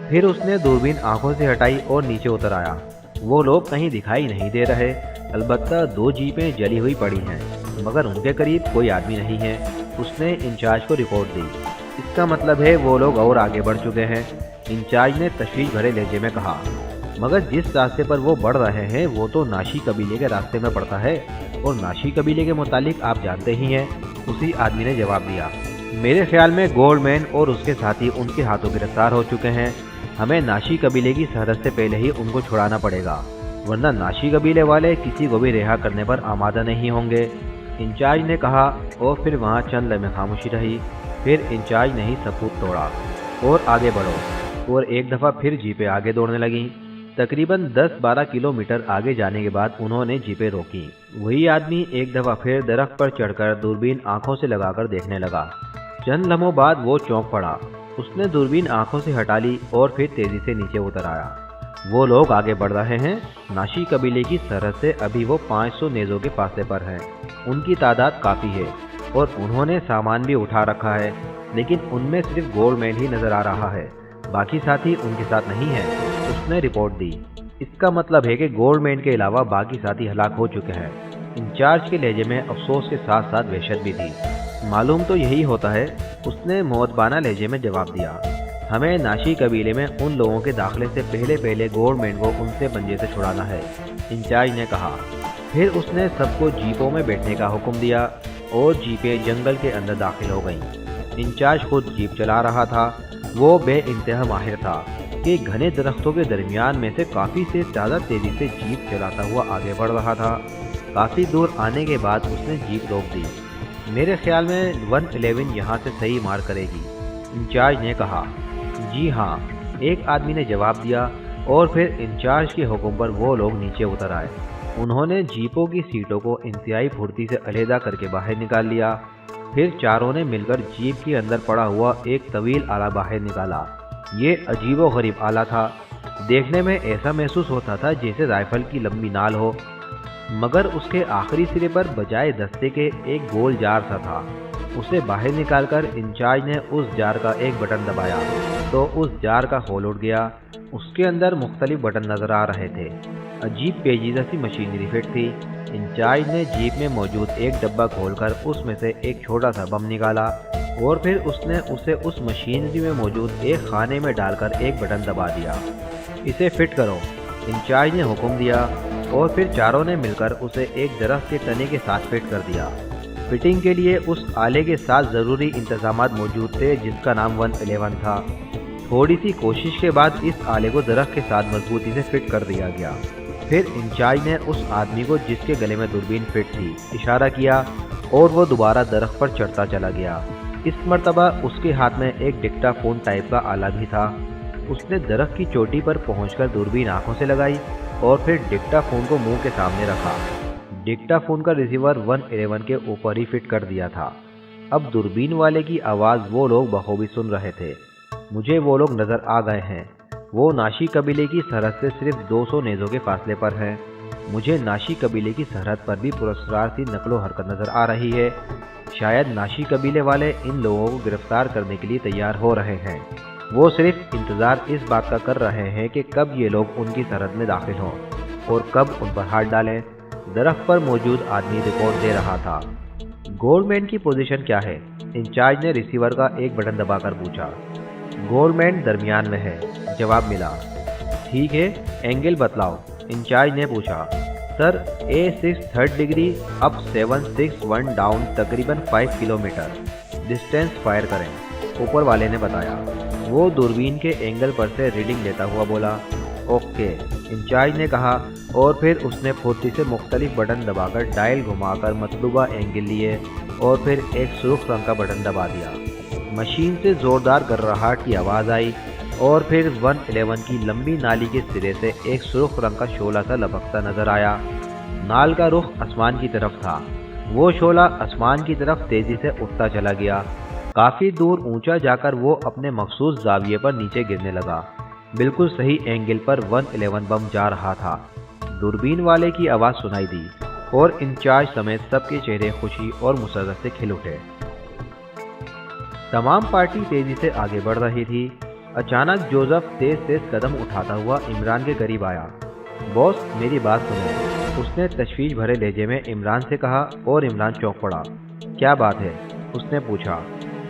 Speaker 1: फिर उसने दूरबीन आंखों से हटाई और नीचे उतर आया। वो लोग कहीं दिखाई नहीं दे रहे, अलबत्ता 2 जीपें जली हुई पड़ी हैं, मगर उनके करीब कोई आदमी नहीं है। उसने इंचार्ज को रिपोर्ट दी। इसका मतलब है वो लोग और आगे बढ़ चुके हैं, इंचार्ज ने तशवीश भरे लहजे में कहा। मगर जिस रास्ते पर वो बढ़ रहे हैं वो तो नाशी कबीले के रास्ते में पड़ता है, और नाशी कबीले के मुतालिक आप जानते ही हैं, उसी आदमी ने जवाब दिया। मेरे ख्याल में गोल्डमैन और उसके साथी उनके हाथों गिरफ्तार हो चुके हैं। हमें नाशी कबीले की सरहद से पहले ही उनको छुड़ाना पड़ेगा, वरना नाशी कबीले वाले किसी को भी रिहा करने पर आमादा नहीं होंगे, इंचार्ज ने कहा। और फिर वहाँ चंद लम्हे खामोशी रही। फिर इंचार्ज ने ही सबूत तोड़ा, और आगे बढ़ो। और एक दफ़ा फिर जीपें आगे दौड़ने लगीं। तकरीबन 10-12 किलोमीटर आगे जाने के बाद उन्होंने जीपें रोकी। वही आदमी एक दफ़ा फिर दरख्त पर चढ़कर दूरबीन आंखों से लगाकर देखने लगा। चंद लम्हों बाद वो चौंक पड़ा। उसने दूरबीन आंखों से हटा ली और फिर तेज़ी से नीचे उतर आया। वो लोग आगे बढ़ रहे हैं। नाशी कबीले की सरहद से अभी वो 500 नेज़ों के फासले पर हैं। उनकी तादाद काफ़ी है और उन्होंने सामान भी उठा रखा है, लेकिन उनमें सिर्फ गोल्डमैन ही नज़र आ रहा है, बाकी साथी उनके साथ नहीं है, उसने रिपोर्ट दी। इसका मतलब है कि गोल्डमैन के अलावा बाकी साथी हलाक हो चुके हैं। इंचार्ज के लहजे में अफसोस के साथ साथ वहशत भी थी। मालूम तो यही होता है, उसने मौतबाना लहजे में जवाब दिया। हमें नाशी कबीले में उन लोगों के दाखिले से पहले गोल्डमैन को उनसे पंजे से छुड़ाना है, इंचार्ज ने कहा। फिर उसने सबको जीपों में बैठने का हुक्म दिया और जीपें जंगल के अंदर दाखिल हो गईं। इंचार्ज खुद जीप चला रहा था। वो बेइंतहा माहिर था कि घने दरख्तों के दरमियान में से काफ़ी से ज़्यादा तेज़ी से जीप चलाता हुआ आगे बढ़ रहा था। काफ़ी दूर आने के बाद उसने जीप रोक दी। मेरे ख्याल में 111 यहाँ से सही मार करेगी, इंचार्ज ने कहा। जी हाँ, एक आदमी ने जवाब दिया। और फिर इंचार्ज के हुक्म पर वो लोग नीचे उतर आए। उन्होंने जीपों की सीटों को इंतहाई फुर्ती से अलहदा करके बाहर निकाल लिया। फिर चारों ने मिलकर जीप के अंदर पड़ा हुआ एक तवील आला बाहर निकाला। ये अजीबोगरीब आला था। देखने में ऐसा महसूस होता था जैसे राइफल की लंबी नाल हो, मगर उसके आखिरी सिरे पर बजाय दस्ते के एक गोल जार सा था। उसे बाहर निकालकर इंचार्ज ने उस जार का एक बटन दबाया तो उस जार का होल उठ गया। उसके अंदर मुख्तलिफ बटन नजर आ रहे थे। अजीब पेचीदा सी मशीनरी फिट थी। इंचार्ज ने जीप में मौजूद एक डब्बा खोलकर उसमें से एक छोटा सा बम निकाला और फिर उसने उसे उस मशीनरी में मौजूद एक खाने में डालकर एक बटन दबा दिया। इसे फिट करो, इंचार्ज ने हुक्म दिया। और फिर चारों ने मिलकर उसे एक दरख्त के तने के साथ फिट कर दिया। फिटिंग के लिए उस आले के साथ ज़रूरी इंतजामात मौजूद थे जिसका नाम 111 था। थोड़ी सी कोशिश के बाद इस आले को दरख्त के साथ मजबूती से फिट कर दिया गया। फिर इंचार्ज ने उस आदमी को जिसके गले में दूरबीन फिट थी इशारा किया और वो दोबारा दरख्त पर चढ़ता चला गया। इस मर्तबा उसके हाथ में एक डिक्टाफोन टाइप का आला भी था। उसने दरख्त की चोटी पर पहुंचकर दूरबीन आंखों से लगाई और फिर डिक्टाफोन को मुंह के सामने रखा। डिक्टाफोन का रिसीवर 111 के ऊपर ही फिट कर दिया था। اب دوربین والے کی آواز وہ لوگ بخوبی سن رہے تھے۔ مجھے وہ لوگ نظر آ گئے ہیں۔ وہ ناشی قبیلے کی سرحد سے صرف 200 نیزوں کے فاصلے پر ہیں۔ مجھے ناشی قبیلے کی سرحد پر بھی پراسرار سی نقل و حرکت نظر آ رہی ہے۔ شاید ناشی قبیلے والے ان لوگوں کو گرفتار کرنے کے لیے تیار ہو رہے ہیں۔ وہ صرف انتظار اس بات کا کر رہے ہیں کہ کب یہ لوگ ان کی سرحد میں داخل ہوں اور کب ان پر ہاتھ ڈالیں۔ درخت پر موجود آدمی رپورٹ دے رہا تھا۔ گولڈمین کی پوزیشن کیا ہے؟ انچارج نے ریسیور کا ایک بٹن دبا کر پوچھا۔ گولڈمین درمیان میں ہے، جواب ملا۔ ٹھیک ہے، اینگل بتلاؤ، انچارج نے پوچھا۔ سر A6 3rd ڈگری اپ 761 ڈاؤن تقریباً 5 کلومیٹر، ڈسٹینس فائر کریں، اوپر والے نے بتایا۔ وہ دوربین کے اینگل پر سے ریڈنگ لیتا ہوا بولا۔ اوکے، انچارج نے کہا، اور پھر اس نے پھرتی سے مختلف بٹن دبا کر ڈائل گھما کر مطلوبہ اینگل لیے اور پھر ایک سرخ رنگ کا بٹن دبا دیا۔ مشین سے زوردار گرراہٹ کی آواز آئی اور پھر 111 کی لمبی نالی کے سرے سے ایک سرخ رنگ کا شعلہ سا لپکتا نظر آیا۔ نال کا رخ آسمان کی طرف تھا۔ وہ شعلہ آسمان کی طرف تیزی سے اٹھتا چلا گیا۔ کافی دور اونچا جا کر وہ اپنے مخصوص زاویے پر نیچے گرنے لگا۔ بالکل صحیح اینگل پر 111 بم جا رہا تھا۔ دوربین والے کی آواز سنائی دی اور انچارج سمیت سب کے چہرے خوشی اور مسرت سے کھل اٹھے۔ تمام پارٹی تیزی سے آگے بڑھ رہی تھی۔ اچانک جوزف تیز تیز قدم اٹھاتا ہوا عمران کے قریب آیا۔ باس، میری بات سنیں، اس نے تشویش بھرے لہجے میں عمران سے کہا اور عمران چونک پڑا۔ کیا بات ہے؟ اس نے پوچھا۔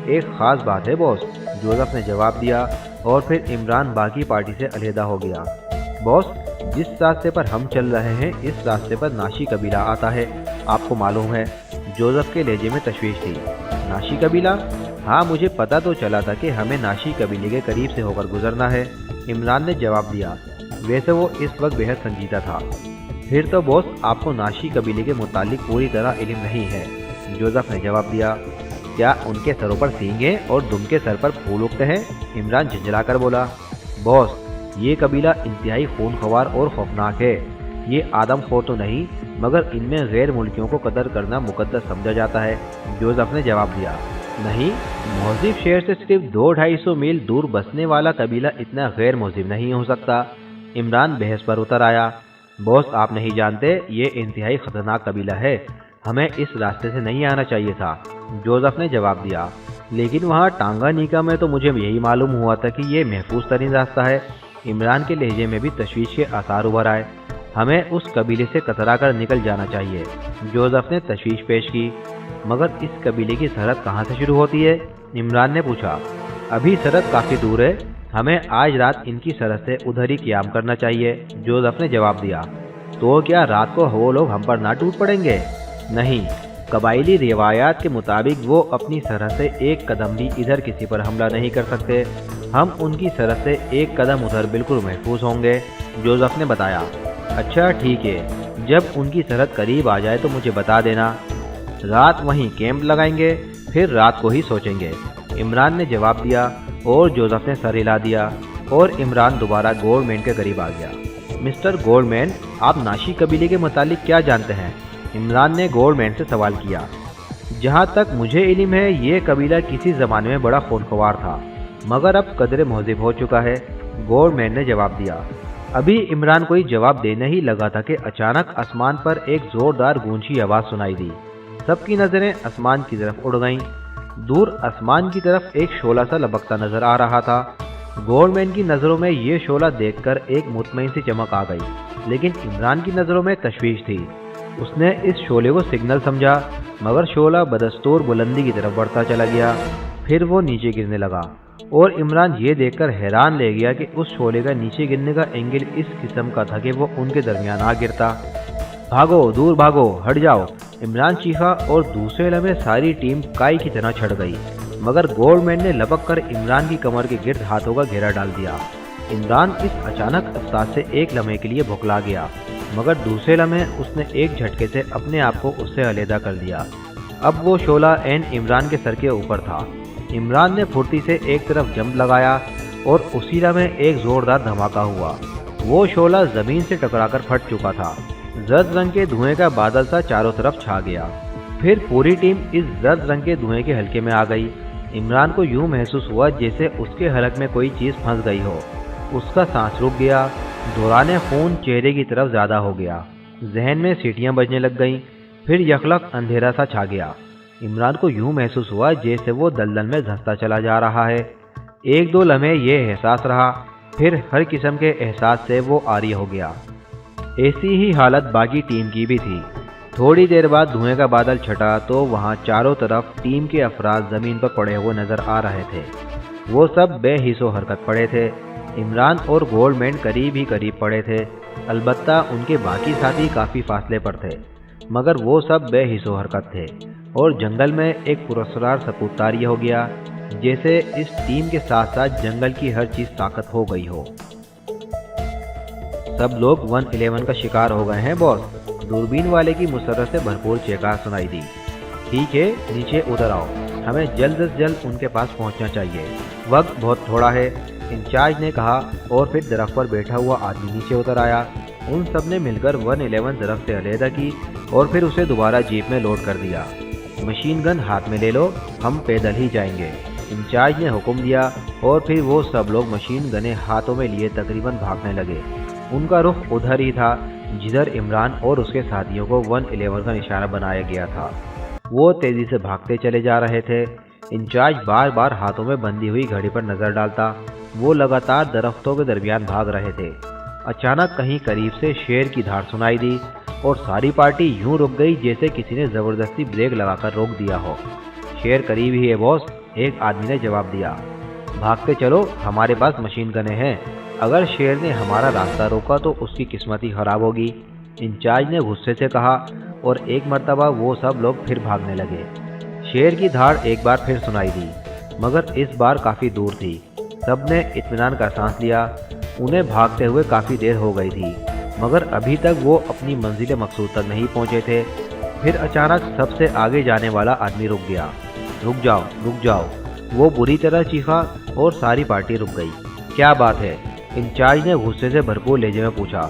Speaker 1: ایک خاص بات ہے باس، جوزف نے جواب دیا اور پھر عمران باقی پارٹی سے علیحدہ ہو گیا۔ باس، جس راستے پر ہم چل رہے ہیں اس راستے پر ناشی قبیلہ آتا ہے، آپ کو معلوم ہے؟ جوزف کے لہجے میں تشویش تھی۔ ناشی قبیلہ؟ ہاں، مجھے پتہ تو چلا تھا کہ ہمیں ناشی قبیلے کے قریب سے ہو کر گزرنا ہے، عمران نے جواب دیا۔ ویسے وہ اس وقت بے حد سنجیدہ تھا۔ پھر تو باس آپ کو ناشی قبیلے کے متعلق پوری طرح علم نہیں ہے، جوزف نے جواب دیا۔ کیا ان کے سروں پر سینگیں اور دم کے سر پر پھول اگتے ہیں؟ عمران جھنجھلا کر بولا۔ باس، یہ قبیلہ انتہائی خونخوار اور خوفناک ہے۔ یہ آدم خور تو نہیں، مگر ان میں غیر ملکیوں کو قتل کرنا مقدس سمجھا جاتا ہے، جوزف نے جواب دیا۔ نہیں، مہذب شہر سے صرف 200-250 میل دور بسنے والا قبیلہ اتنا غیر مہذب نہیں ہو سکتا، عمران بحث پر اتر آیا۔ باس، آپ نہیں جانتے، یہ انتہائی خطرناک قبیلہ ہے، ہمیں اس راستے سے نہیں آنا چاہیے تھا، جوزف نے جواب دیا۔ لیکن وہاں ٹانگانیکا میں تو مجھے یہی معلوم ہوا تھا کہ یہ محفوظ ترین راستہ ہے، عمران کے لہجے میں بھی تشویش کے آثار ابھر آئے۔ ہمیں اس قبیلے سے کترا کر نکل جانا چاہیے، جوزف نے تشویش پیش کی۔ مگر اس قبیلے کی سرحد کہاں سے شروع ہوتی ہے؟ عمران نے پوچھا۔ ابھی سرحد کافی دور ہے، ہمیں آج رات ان کی سرحد سے ادھر ہی قیام کرنا چاہیے، جوزف نے جواب دیا۔ تو کیا رات کو وہ لوگ ہم پر نہ ٹوٹ پڑیں گے؟ نہیں، قبائلی روایات کے مطابق وہ اپنی سرحد سے ایک قدم بھی ادھر کسی پر حملہ نہیں کر سکتے، ہم ان کی سرحد سے ایک قدم ادھر بالکل محفوظ ہوں گے، جوزف نے بتایا۔ اچھا ٹھیک ہے، جب ان کی سرحد قریب آ جائے تو مجھے بتا دینا، رات وہیں کیمپ لگائیں گے، پھر رات کو ہی سوچیں گے، عمران نے جواب دیا اور جوزف نے سر ہلا دیا اور عمران دوبارہ گولڈمین کے قریب آ گیا۔ مسٹر گولڈمین، آپ ناشی قبیلے کے متعلق کیا جانتے ہیں؟ عمران نے گولڈمین سے سوال کیا۔ جہاں تک مجھے علم ہے یہ قبیلہ کسی زمانے میں بڑا خونخوار تھا، مگر اب قدرے مہذب ہو چکا ہے، گولڈمین نے جواب دیا۔ ابھی عمران کوئی جواب دینے ہی لگا تھا کہ اچانک آسمان پر ایک زوردار گونجی آواز سنائی دی۔ سب کی نظریں آسمان کی طرف اڑ گئیں۔ دور آسمان کی طرف ایک شعلہ سا لبکتا نظر آ رہا تھا۔ گولڈمین کی نظروں میں یہ شعلہ دیکھ کر ایک مطمئن سی چمک آ گئی، لیکن عمران کی نظروں میں تشویش تھی۔ اس نے اس شعلے کو سگنل سمجھا، مگر شعلہ بدستور بلندی کی طرف بڑھتا چلا گیا، پھر وہ نیچے گرنے لگا، اور عمران یہ دیکھ کر حیران رہ گیا کہ اس شعلے کا نیچے گرنے کا اینگل اس قسم کا تھا کہ وہ ان کے درمیان آ گرتا۔ بھاگو، دور بھاگو، ہٹ جاؤ، عمران چیخا، اور دوسرے لمحے ساری ٹیم کائی کی طرح چھڑ گئی، مگر گولڈمین نے لپک کر عمران کی کمر کے گرد ہاتھوں کا گھیرا ڈال دیا۔ عمران اس اچانک احساس سے ایک لمحے کے لیے بھکلا گیا، مگر دوسرے لمحے اس نے ایک جھٹکے سے اپنے آپ کو اس سے علیحدہ کر دیا۔ اب وہ شعلہ عین عمران کے سر کے اوپر تھا۔ عمران نے پھرتی سے ایک طرف جمپ لگایا اور اسی لمحے ایک زوردار دھماکہ ہوا۔ وہ شعلہ زمین سے ٹکرا کر پھٹ چکا تھا۔ زرد رنگ کے دھوئیں کا بادل سا چاروں طرف چھا گیا۔ फिर पूरी टीम इस जर्द रंग के धुएं के हलके में आ गई। इमरान को यूं महसूस हुआ जैसे उसके हलक में कोई चीज़ फंस गई हो। उसका सांस रुक गया, दौरान खून चेहरे की तरफ ज़्यादा हो गया, जहन में सीटियां बजने लग गईं। फिर यकलक अंधेरा सा छा गया। इमरान को यूं महसूस हुआ जैसे वो दलदल में धंसता चला जा रहा है। एक दो लम्हे ये एहसास रहा, फिर हर किस्म के एहसास से वो आरी हो गया। ऐसी ही हालत बाकी टीम की भी थी। थोड़ी देर बाद धुएं का बादल छटा तो वहाँ चारों तरफ टीम के अफराद ज़मीन पर पड़े हुए नजर आ रहे थे। वो सब बेहिसो हरकत पड़े थे। इमरान और गोल्डमैन करीब ही करीब पड़े थे, अलबत्ता उनके बाकी साथी काफ़ी फासले पर थे, मगर वो सब बेहिसो हरकत थे। और जंगल में एक पुरस्कार सकूत तारी हो गया, जैसे इस टीम के साथ साथ जंगल की हर चीज़ ताकत हो गई हो। सब लोग 111 का शिकार हो गए हैं बॉस, दूरबीन वाले की मुसर्रत से भरपूर चेकार सुनाई दी। ठीक है, नीचे उतर आओ, हमें जल्द से जल्द उनके पास पहुंचना चाहिए, वक्त बहुत थोड़ा है, इंचार्ज ने कहा। और फिर दरख्त पर बैठा हुआ आदमी नीचे उतर आया। उन सब ने मिलकर 111 दरख्त से अलहदा की और फिर उसे दोबारा जीप में लोड कर दिया। मशीन गन हाथ में ले लो, हम पैदल ही जाएंगे, इंचार्ज ने हुक्म दिया। और फिर वो सब लोग मशीन गने हाथों में लिए तकरीबन भागने लगे। उनका रुख उधर ही था जिधर इमरान और उसके साथियों को 111 का निशाना बनाया गया था। वो तेज़ी से भागते चले जा रहे थे। इंचार्ज बार बार हाथों में बंधी हुई घड़ी पर नज़र डालता। वो लगातार दरख्तों के दरमियान भाग रहे थे। अचानक कहीं करीब से शेर की धार सुनाई दी और सारी पार्टी यूं रुक गई जैसे किसी ने ज़बरदस्ती ब्रेक लगाकर रोक दिया हो। शेर करीब ही है बॉस, एक आदमी ने जवाब दिया। भागते चलो, हमारे पास मशीन गने हैं, अगर शेर ने हमारा रास्ता रोका तो उसकी किस्मत ही खराब होगी, इंचार्ज ने गुस्से से कहा। और एक मर्तबा वो सब लोग फिर भागने लगे। शेर की धाड़ एक बार फिर सुनाई दी, मगर इस बार काफ़ी दूर थी। सब ने इत्मीनान का सांस लिया। उन्हें भागते हुए काफ़ी देर हो गई थी, मगर अभी तक वो अपनी मंजिल मकसूद तक नहीं पहुंचे थे। फिर अचानक सबसे आगे जाने वाला आदमी रुक गया। रुक जाओ, रुक जाओ, वो बुरी तरह चीखा और सारी पार्टी रुक गई। क्या बात है, इंचार्ज ने गुस्से से भरपूर लहजे में पूछा।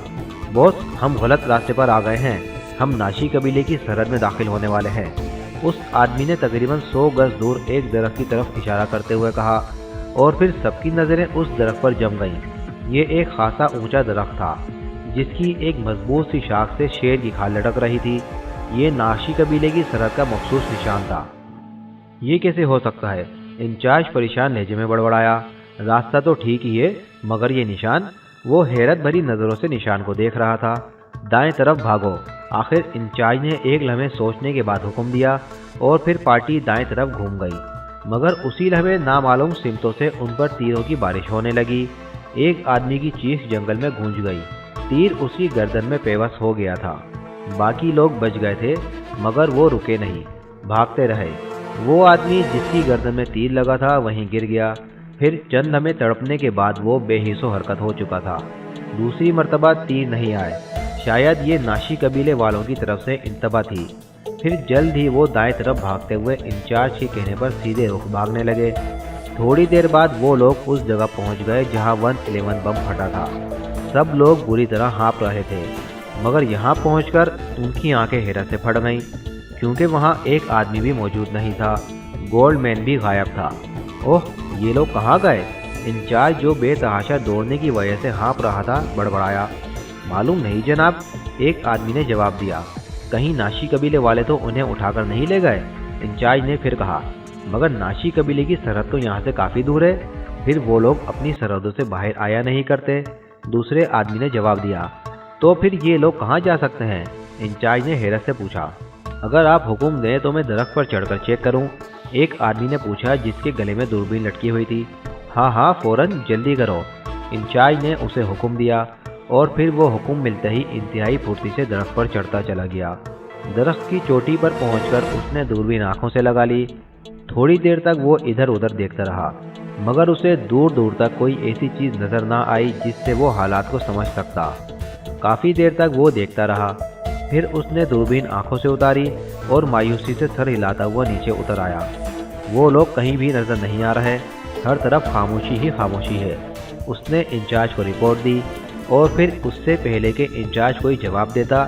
Speaker 1: बॉस, हम गलत रास्ते पर आ गए हैं, हम नाशी कबीले की सरहद में दाखिल होने वाले हैं, उस आदमी ने तकरीबन 100 गज दूर एक दरख्त की तरफ इशारा करते हुए कहा। और फिर सबकी नज़रें उस दरख्त पर जम गईं। ये एक खासा ऊंचा दरख्त था जिसकी एक मजबूत सी शाख से शेर की खाल लटक रही थी। ये नाशी कबीले की सरहद का मखसूस निशान था। ये कैसे हो सकता है, इंचार्ज परेशान लहजे में बड़बड़ाया। रास्ता तो ठीक ही है, मगर ये निशान, वो हैरत भरी नज़रों से निशान को देख रहा था। दाएं तरफ भागो, आखिर इंचार्ज ने एक लम्हे सोचने के बाद हुक्म दिया। और फिर पार्टी दाएं तरफ घूम गई, मगर उसी लम्हे नामालूम सिमतों से उन पर तीरों की बारिश होने लगी। एक आदमी की चीख जंगल में गूंज गई, तीर उसकी गर्दन में पेवस हो गया था। बाकी लोग बच गए थे, मगर वो रुके नहीं, भागते रहे। वो आदमी जिसकी गर्दन में तीर लगा था वहीं गिर गया। फिर चंद लम्हे तड़पने के बाद वो बेहिसो हरकत हो चुका था। दूसरी मर्तबा तीर नहीं आए, शायद ये नाशी कबीले वालों की तरफ से इंतबा थी। फिर जल्द ही वो दाएं तरफ भागते हुए इंचार्ज के कहने पर सीधे रुख भागने लगे। थोड़ी देर बाद वो लोग उस जगह पहुंच गए जहां 111 बम फटा था। सब लोग बुरी तरह हाँप रहे थे, मगर यहाँ पहुंचकर उनकी आंखें हैरत से फट गईं, क्योंकि वहाँ एक आदमी भी मौजूद नहीं था। गोल्डमैन भी गायब था। ओह, ये लोग कहाँ गए? इंचार्ज, जो बेतहाशा दौड़ने की वजह से हाँप रहा था, बड़बड़ाया। मालूम नहीं जनाब, एक आदमी ने जवाब दिया। कहीं नाशी कबीले वाले तो उन्हें उठाकर नहीं ले गए? इंचार्ज ने फिर कहा। मगर नाशी कबीले की सरहद तो यहाँ से काफ़ी दूर है, फिर वो लोग अपनी सरहदों से बाहर आया नहीं करते, दूसरे आदमी ने जवाब दिया। तो फिर ये लोग कहाँ जा सकते हैं? इंचार्ज ने हैरत से पूछा। अगर आप हुक्म दें तो मैं दरख्त पर चढ़कर चेक करूं? एक आदमी ने पूछा जिसके गले में दूरबीन लटकी हुई थी। हाँ हाँ, फौरन जल्दी करो, इंचार्ज ने उसे हुक्म दिया। और फिर वो हुक्म मिलते ही इंतहाई फुर्ती से दरख्त पर चढ़ता चला गया। दरख्त की चोटी पर पहुंचकर उसने दूरबीन आंखों से लगा ली। थोड़ी देर तक वो इधर उधर देखता रहा, मगर उसे दूर दूर तक कोई ऐसी चीज़ नज़र ना आई जिससे वो हालात को समझ सकता। काफ़ी देर तक वो देखता रहा, फिर उसने दूरबीन आंखों से उतारी और मायूसी से सर हिलाता हुआ नीचे उतर आया। वो लोग कहीं भी नज़र नहीं आ रहे, हर तरफ खामोशी ही खामोशी है। उसने इंचार्ज को रिपोर्ट दी और फिर उससे पहले कि इंचार्ज कोई जवाब देता,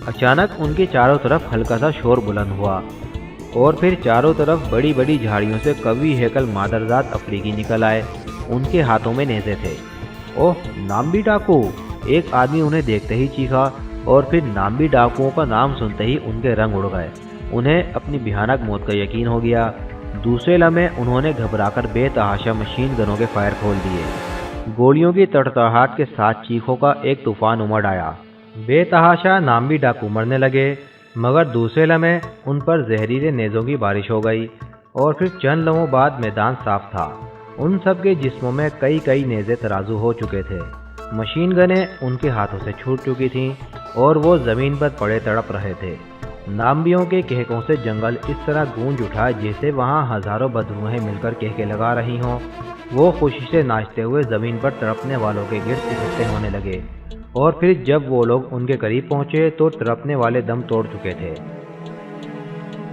Speaker 1: अचानक उनके चारों तरफ हल्का सा शोर बुलंद हुआ और फिर चारों तरफ बड़ी बड़ी झाड़ियों से कवि हैकल मादरजात अफ्रीकी निकल आए। उनके हाथों में नेज़े थे। ओह, नाम्बी डाकू! एक आदमी उन्हें देखते ही चीखा और फिर नाम्बी डाकुओं का नाम सुनते ही उनके रंग उड़ गए। उन्हें अपनी भयानक मौत का यकीन हो गया। दूसरे लम्हे उन्होंने घबराकर बेतहाशा मशीन गनों के फायर खोल दिए। गोलियों की तड़तड़ाहट के साथ चीखों का एक तूफान उमड़ आया। बेतहाशा नाम्बी डाकू मरने लगे, मगर दूसरे लम्हे उन पर जहरीले नेज़ों की बारिश हो गई और फिर चंद लम्हों बाद मैदान साफ था। उन सब के जिस्मों में कई कई नेज़े तराजू हो चुके थे। मशीन गनें उनके हाथों से छूट चुकी थीं और वो ज़मीन पर पड़े तड़प रहे थे। नाम्बियों के कहकों से जंगल इस तरह गूंज उठा जैसे वहाँ हज़ारों बदरूहें मिलकर कहके लगा रही हों। वो खुशी से नाचते हुए ज़मीन पर तड़पने वालों के गिर्द इकट्ठे होने लगे और फिर जब वो लोग उनके करीब पहुँचे तो तड़पने वाले दम तोड़ चुके थे।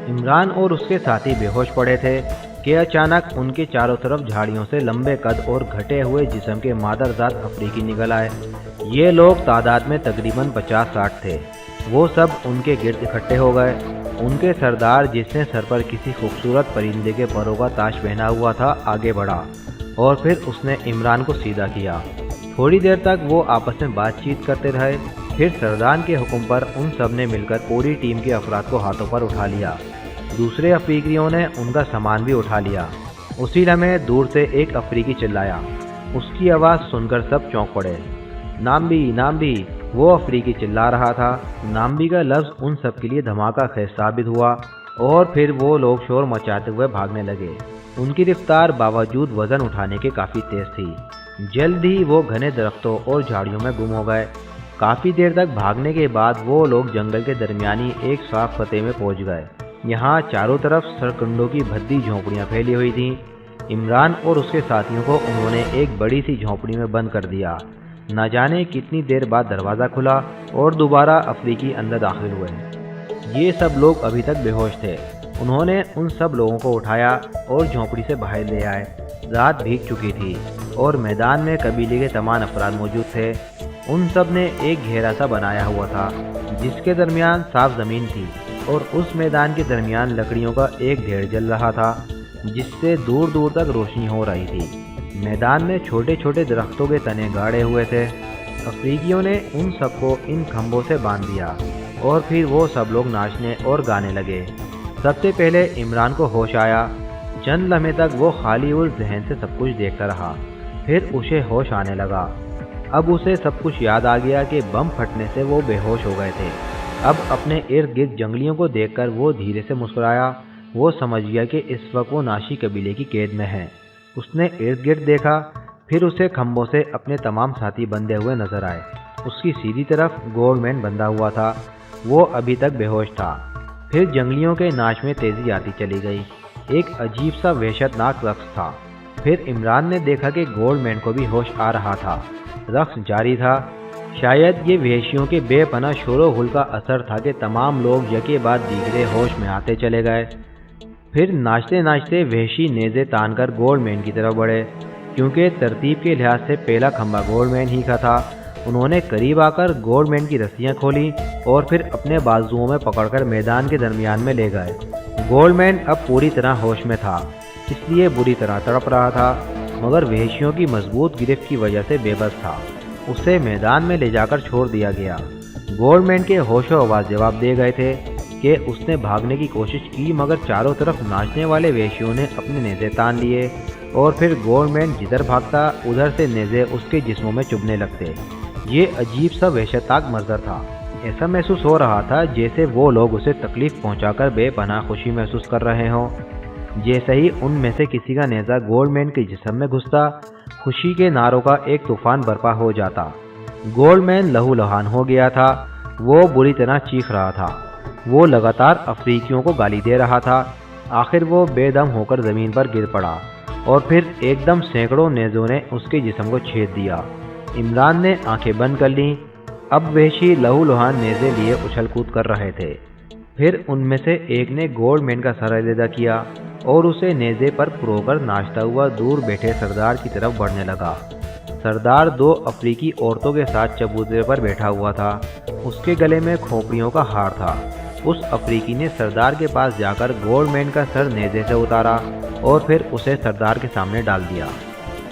Speaker 1: इमरान और उसके साथी बेहोश पड़े थे कि अचानक उनके चारों तरफ झाड़ियों से लंबे कद और घटे हुए जिस्म के मादरजात अफ्रीकी निकल आए। ये लोग तादाद में तकरीबन 50-60 थे। वो सब उनके गिर्द इकट्ठे हो गए। उनके सरदार, जिसने सर पर किसी खूबसूरत परिंदे के परों का ताज पहना हुआ था, आगे बढ़ा और फिर उसने इमरान को सीधा किया। थोड़ी देर तक वो आपस में बातचीत करते रहे। फिर सरदार के हुक्म पर उन सब ने मिलकर पूरी टीम के अफराद को हाथों पर उठा लिया। दूसरे अफ्रीकियों ने उनका सामान भी उठा लिया। उसी लम्हे दूर से एक अफ्रीकी चिल्लाया। उसकी आवाज़ सुनकर सब चौंक पड़े। नाम्बी, नाम्बी! वो अफ्रीकी चिल्ला रहा था। नाम्बी का लफ्ज़ उन सब के लिए धमाका खेज साबित हुआ और फिर वो लोग शोर मचाते हुए भागने लगे। उनकी रफ्तार बावजूद वज़न उठाने के काफ़ी तेज़ थी। जल्द ही वो घने दरख्तों और झाड़ियों में गुम हो गए। काफ़ी देर तक भागने के बाद वो लोग जंगल के दरमियानी एक साफ सतह में पहुँच गए। यहाँ चारों तरफ सरकंडों की भद्दी झोंपड़ियाँ फैली हुई थीं। इमरान और उसके साथियों को उन्होंने एक बड़ी सी झोंपड़ी में बंद कर दिया। न जाने कितनी देर बाद दरवाज़ा खुला और दोबारा अफ्रीकी अंदर दाखिल हुए। ये सब लोग अभी तक बेहोश थे। उन्होंने उन सब लोगों को उठाया और झोंपड़ी से बाहर ले आए। रात भीग चुकी थी और मैदान में कबीले के तमाम अफराद मौजूद थे। उन सब ने एक घेरा सा बनाया हुआ था जिसके दरमियान साफ ज़मीन थी और उस मैदान के दरमियान लकड़ियों का एक ढेर जल रहा था जिससे दूर दूर तक रोशनी हो रही थी। मैदान में छोटे छोटे दरख्तों के तने गाड़े हुए थे। अफ्रीकियों ने उन सबको इन खंभों से बांध दिया और फिर वो सब लोग नाचने और गाने लगे। सबसे पहले इमरान को होश आया। चंद लम्हे तक वो खाली उस जहन से सब कुछ देखता रहा। फिर उसे होश आने लगा। अब उसे सब कुछ याद आ गया कि बम फटने से वो बेहोश हो गए थे। अब अपने इर्द गिर्द जंगलियों को देखकर वो धीरे से मुस्कुराया। वो समझ गया कि इस वक्त वो नाशी कबीले की कैद में है। उसने इर्द गिर्द देखा। फिर उसे खंभों से अपने तमाम साथी बंधे हुए नजर आए। उसकी सीधी तरफ गोल्डमैन बंधा हुआ था। वो अभी तक बेहोश था। फिर जंगलियों के नाच में तेज़ी आती चली गई। एक अजीब सा वहशतनाक रक्स था। फिर इमरान ने देखा कि गोल्डमैन को भी होश आ रहा था। रक्स जारी था। शायद ये वहशियों के बेपनाह शोरो गुल का असर था कि तमाम लोग यके बाद दीगरे होश में आते चले गए। फिर नाचते नाचते वहशी नेज़े तान कर गोल्डमैन की तरफ बढ़े, क्योंकि तरतीब के लिहाज से पहला खंबा गोल्डमैन ही का था। उन्होंने करीब आकर गोल्डमैन की रस्सियाँ खोली और फिर अपने बाजुओं में पकड़कर मैदान के दरमियान में ले गए। गोल्डमैन अब पूरी तरह होश में था, इसलिए बुरी तरह तड़प रहा था, मगर वहशियों की मजबूत गिरफ्त की वजह से बेबस था। उसे मैदान में ले जाकर छोड़ दिया गया। गोल्डमैन के होशो हवास जवाब दे गए थे कि उसने भागने की कोशिश की, मगर चारों तरफ नाचने वाले वहशियों ने अपने नेज़े तान लिए और फिर गोल्डमैन जिधर भागता उधर से नेज़े उसके जिस्मों में चुभने लगते। ये अजीब सा वहशतनाक मंजर था। ऐसा महसूस हो रहा था जैसे वो लोग उसे तकलीफ़ पहुंचाकर बेपनाह खुशी महसूस कर रहे हों। जैसे ही उनमें से किसी का नेज़ा गोल्डमैन के जिस्म में घुसता, खुशी के नारों का एक तूफान बर्पा हो जाता। गोल्डमैन लहूलुहान हो गया था। वो बुरी तरह चीख रहा था। वो लगातार अफ्रीकियों को गाली दे रहा था। आखिर वो बेदम होकर ज़मीन पर गिर पड़ा और फिर एकदम सैकड़ों नेज़ों ने उसके जिस्म को छेद दिया। इमरान ने आंखें बंद कर लीं। अब वहशी लहूलुहान नेज़े लिए उछल कूद कर रहे थे। फिर उनमें से एक ने गोल्डमैन का सर अलहदा किया और उसे नेज़े पर पुरोकर नाचता हुआ दूर बैठे सरदार की तरफ बढ़ने लगा। سردار دو افریقی عورتوں کے ساتھ چبوترے پر بیٹھا ہوا تھا۔ اس کے گلے میں کھوپڑیوں کا ہار تھا۔ اس افریقی نے سردار کے پاس جا کر گولڈ مین کا سر نیزے سے اتارا اور پھر اسے سردار کے سامنے ڈال دیا۔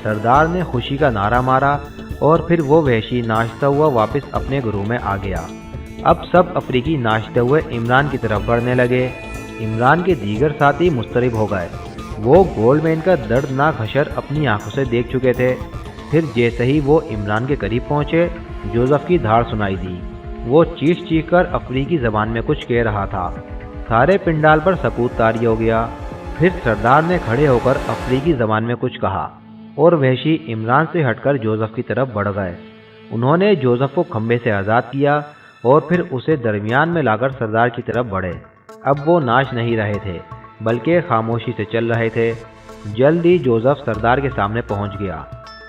Speaker 1: سردار نے خوشی کا نعرہ مارا اور پھر وہ وحشی ناچتا ہوا واپس اپنے گروہ میں آ گیا۔ اب سب افریقی ناچتے ہوئے عمران کی طرف بڑھنے لگے۔ عمران کے دیگر ساتھی مضطرب ہو گئے۔ وہ گولڈ مین کا دردناک حشر اپنی آنکھوں سے دیکھ چکے تھے۔ پھر جیسے ہی وہ عمران کے قریب پہنچے، جوزف کی دھاڑ سنائی دی۔ وہ چیخ چیخ کر افریقی زبان میں کچھ کہہ رہا تھا۔ سارے پنڈال پر سکوت طاری ہو گیا۔ پھر سردار نے کھڑے ہو کر افریقی زبان میں کچھ کہا اور وحشی عمران سے ہٹ کر جوزف کی طرف بڑھ گئے۔ انہوں نے جوزف کو کھمبے سے آزاد کیا اور پھر اسے درمیان میں لا کر سردار کی طرف بڑھے۔ اب وہ ناچ نہیں رہے تھے بلکہ خاموشی سے چل رہے تھے۔ جلد ہی جوزف سردار کے سامنے پہنچ گیا۔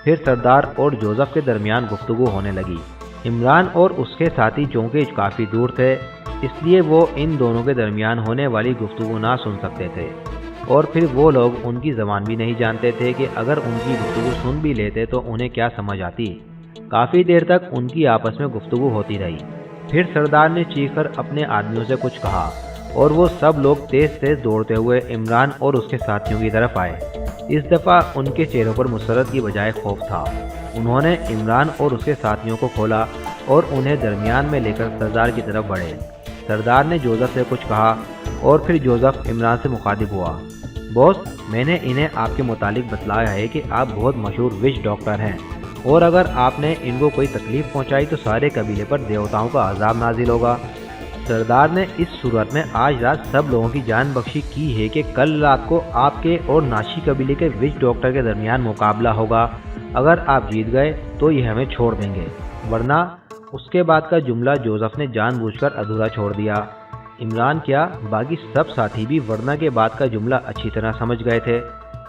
Speaker 1: پھر سردار اور جوزف کے درمیان گفتگو ہونے لگی۔ عمران اور اس کے ساتھی چونکہ کافی دور تھے، اس لیے وہ ان دونوں کے درمیان ہونے والی گفتگو نہ سن سکتے تھے، اور پھر وہ لوگ ان کی زبان بھی نہیں جانتے تھے کہ اگر ان کی گفتگو سن بھی لیتے تو انہیں کیا سمجھ آتی۔ کافی دیر تک ان کی آپس میں گفتگو ہوتی رہی۔ پھر سردار نے چیخ کر اپنے آدمیوں سے کچھ کہا اور وہ سب لوگ تیز تیز دوڑتے ہوئے عمران اور اس کے ساتھیوں کی طرف آئے۔ اس دفعہ ان کے چہروں پر مسرت کی بجائے خوف تھا۔ انہوں نے عمران اور اس کے ساتھیوں کو کھولا اور انہیں درمیان میں لے کر سردار کی طرف بڑھے۔ سردار نے جوزف سے کچھ کہا اور پھر جوزف عمران سے مخاطب ہوا۔ بوس، میں نے انہیں آپ کے متعلق بتلایا ہے کہ آپ بہت مشہور وچ ڈاکٹر ہیں، اور اگر آپ نے ان کو کوئی تکلیف پہنچائی تو سارے قبیلے پر دیوتاؤں کا عذاب نازل ہوگا۔ سردار نے اس صورت میں آج رات سب لوگوں کی جان بخشی کی ہے کہ کل رات کو آپ کے اور ناشی قبیلے کے وچ ڈاکٹر کے درمیان مقابلہ ہوگا۔ اگر آپ جیت گئے تو یہ ہمیں چھوڑ دیں گے، ورنہ۔ اس کے بعد کا جملہ جوزف نے جان بوجھ کر ادھورا چھوڑ دیا۔ عمران کیا باقی سب ساتھی بھی ورنہ کے بعد کا جملہ اچھی طرح سمجھ گئے تھے۔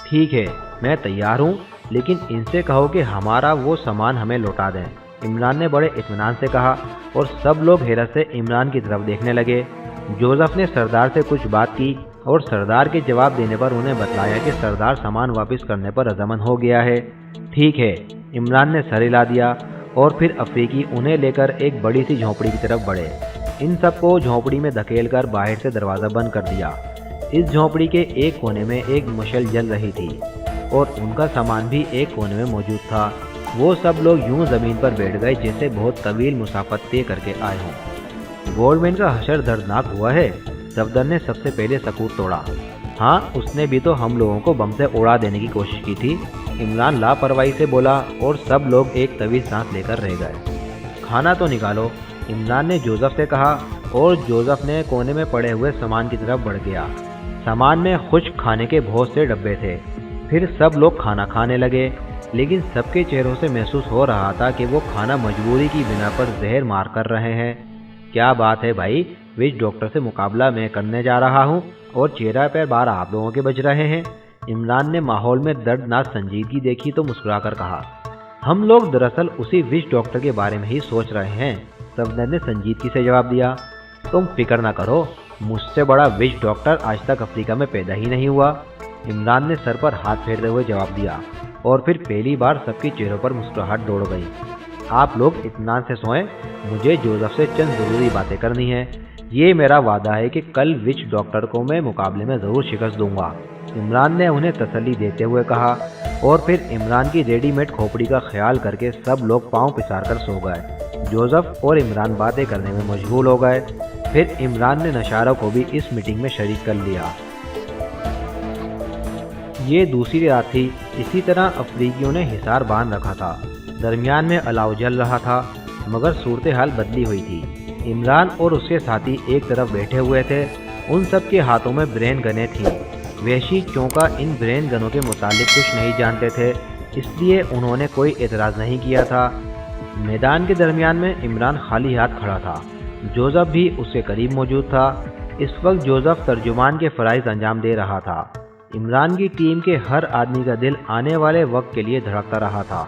Speaker 1: ٹھیک ہے، میں تیار ہوں، لیکن ان سے کہو کہ ہمارا وہ سامان ہمیں لوٹا دیں، عمران نے بڑے اطمینان سے کہا، اور سب لوگ حیرت سے عمران کی طرف دیکھنے لگے۔ جوزف نے سردار سے کچھ بات کی اور سردار کے جواب دینے پر انہیں بتلایا کہ سردار سامان واپس کرنے پر رضامند ہو گیا ہے۔ ٹھیک ہے، عمران نے سر ہلا دیا، اور پھر افریقی انہیں لے کر ایک بڑی سی جھونپڑی کی طرف بڑھے۔ ان سب کو جھونپڑی میں دھکیل کر باہر سے دروازہ بند کر دیا۔ اس جھونپڑی کے ایک کونے میں ایک مشل جل رہی تھی اور ان کا سامان بھی ایک کونے میں موجود تھا۔ وہ سب لوگ یوں زمین پر بیٹھ گئے جیسے بہت طویل مسافت طے کر کے آئے ہوں۔ گولڈ مین کا حشر دردناک ہوا ہے، صفدر نے سب سے پہلے سکوت توڑا۔ ہاں، اس نے بھی تو ہم لوگوں کو بم سے اڑا دینے کی کوشش کی تھی، عمران لاپرواہی سے بولا، اور سب لوگ ایک طویل سانس لے کر رہ گئے۔ کھانا تو نکالو، عمران نے جوزف سے کہا، اور جوزف نے کونے میں پڑے ہوئے سامان کی طرف بڑھ گیا۔ سامان میں خشک کھانے کے بہت سے ڈبے تھے۔ پھر سب لوگ کھانا کھانے لگے، لیکن سب کے چہروں سے محسوس ہو رہا تھا کہ وہ کھانا مجبوری کی بنا پر زہر مار کر رہے ہیں۔ کیا بات ہے بھائی، وچ ڈاکٹر سے مقابلہ میں کرنے جا رہا ہوں اور چہرہ پر بار آپ لوگوں کے بج رہے ہیں۔ عمران نے ماحول میں دردناک سنجیدگی دیکھی تو مسکرا کر کہا، ہم لوگ دراصل اسی وچ ڈاکٹر کے بارے میں ہی سوچ رہے ہیں۔ صفدر نے سنجیدگی سے جواب دیا، تم فکر نہ کرو، مجھ سے بڑا وچ ڈاکٹر آج تک افریقہ میں پیدا ہی نہیں ہوا۔ عمران نے سر پر ہاتھ پھیرتے ہوئے جواب دیا، اور پھر پہلی بار سب کے چہروں پر مسکراہٹ دوڑ گئی۔ آپ لوگ اطمینان سے سوئیں، مجھے جوزف سے چند ضروری باتیں کرنی ہیں۔ یہ میرا وعدہ ہے کہ کل وچ ڈاکٹر کو میں مقابلے میں ضرور شکست دوں گا، عمران نے انہیں تسلی دیتے ہوئے کہا، اور پھر عمران کی ریڈی میڈ کھوپڑی کا خیال کر کے سب لوگ پاؤں پسار کر سو گئے۔ جوزف اور عمران باتیں کرنے میں مشغول ہو گئے۔ پھر عمران نے نشارہ کو بھی اس میٹنگ میں شریک کر لیا۔ یہ دوسری رات تھی۔ اسی طرح افریقیوں نے حصار باندھ رکھا تھا۔ درمیان میں الاؤ جل رہا تھا، مگر صورتحال بدلی ہوئی تھی۔ عمران اور اس کے ساتھی ایک طرف بیٹھے ہوئے تھے، ان سب کے ہاتھوں میں برین گنیں تھیں۔ وحشی چونکا ان برین گنوں کے متعلق کچھ نہیں جانتے تھے، اس لیے انہوں نے کوئی اعتراض نہیں کیا تھا۔ میدان کے درمیان میں عمران خالی ہاتھ کھڑا تھا۔ جوزف بھی اس کے قریب موجود تھا۔ اس وقت جوزف ترجمان کے فرائض انجام دے رہا تھا۔ عمران کی ٹیم کے ہر آدمی کا دل آنے والے وقت کے لیے دھڑکتا رہا تھا،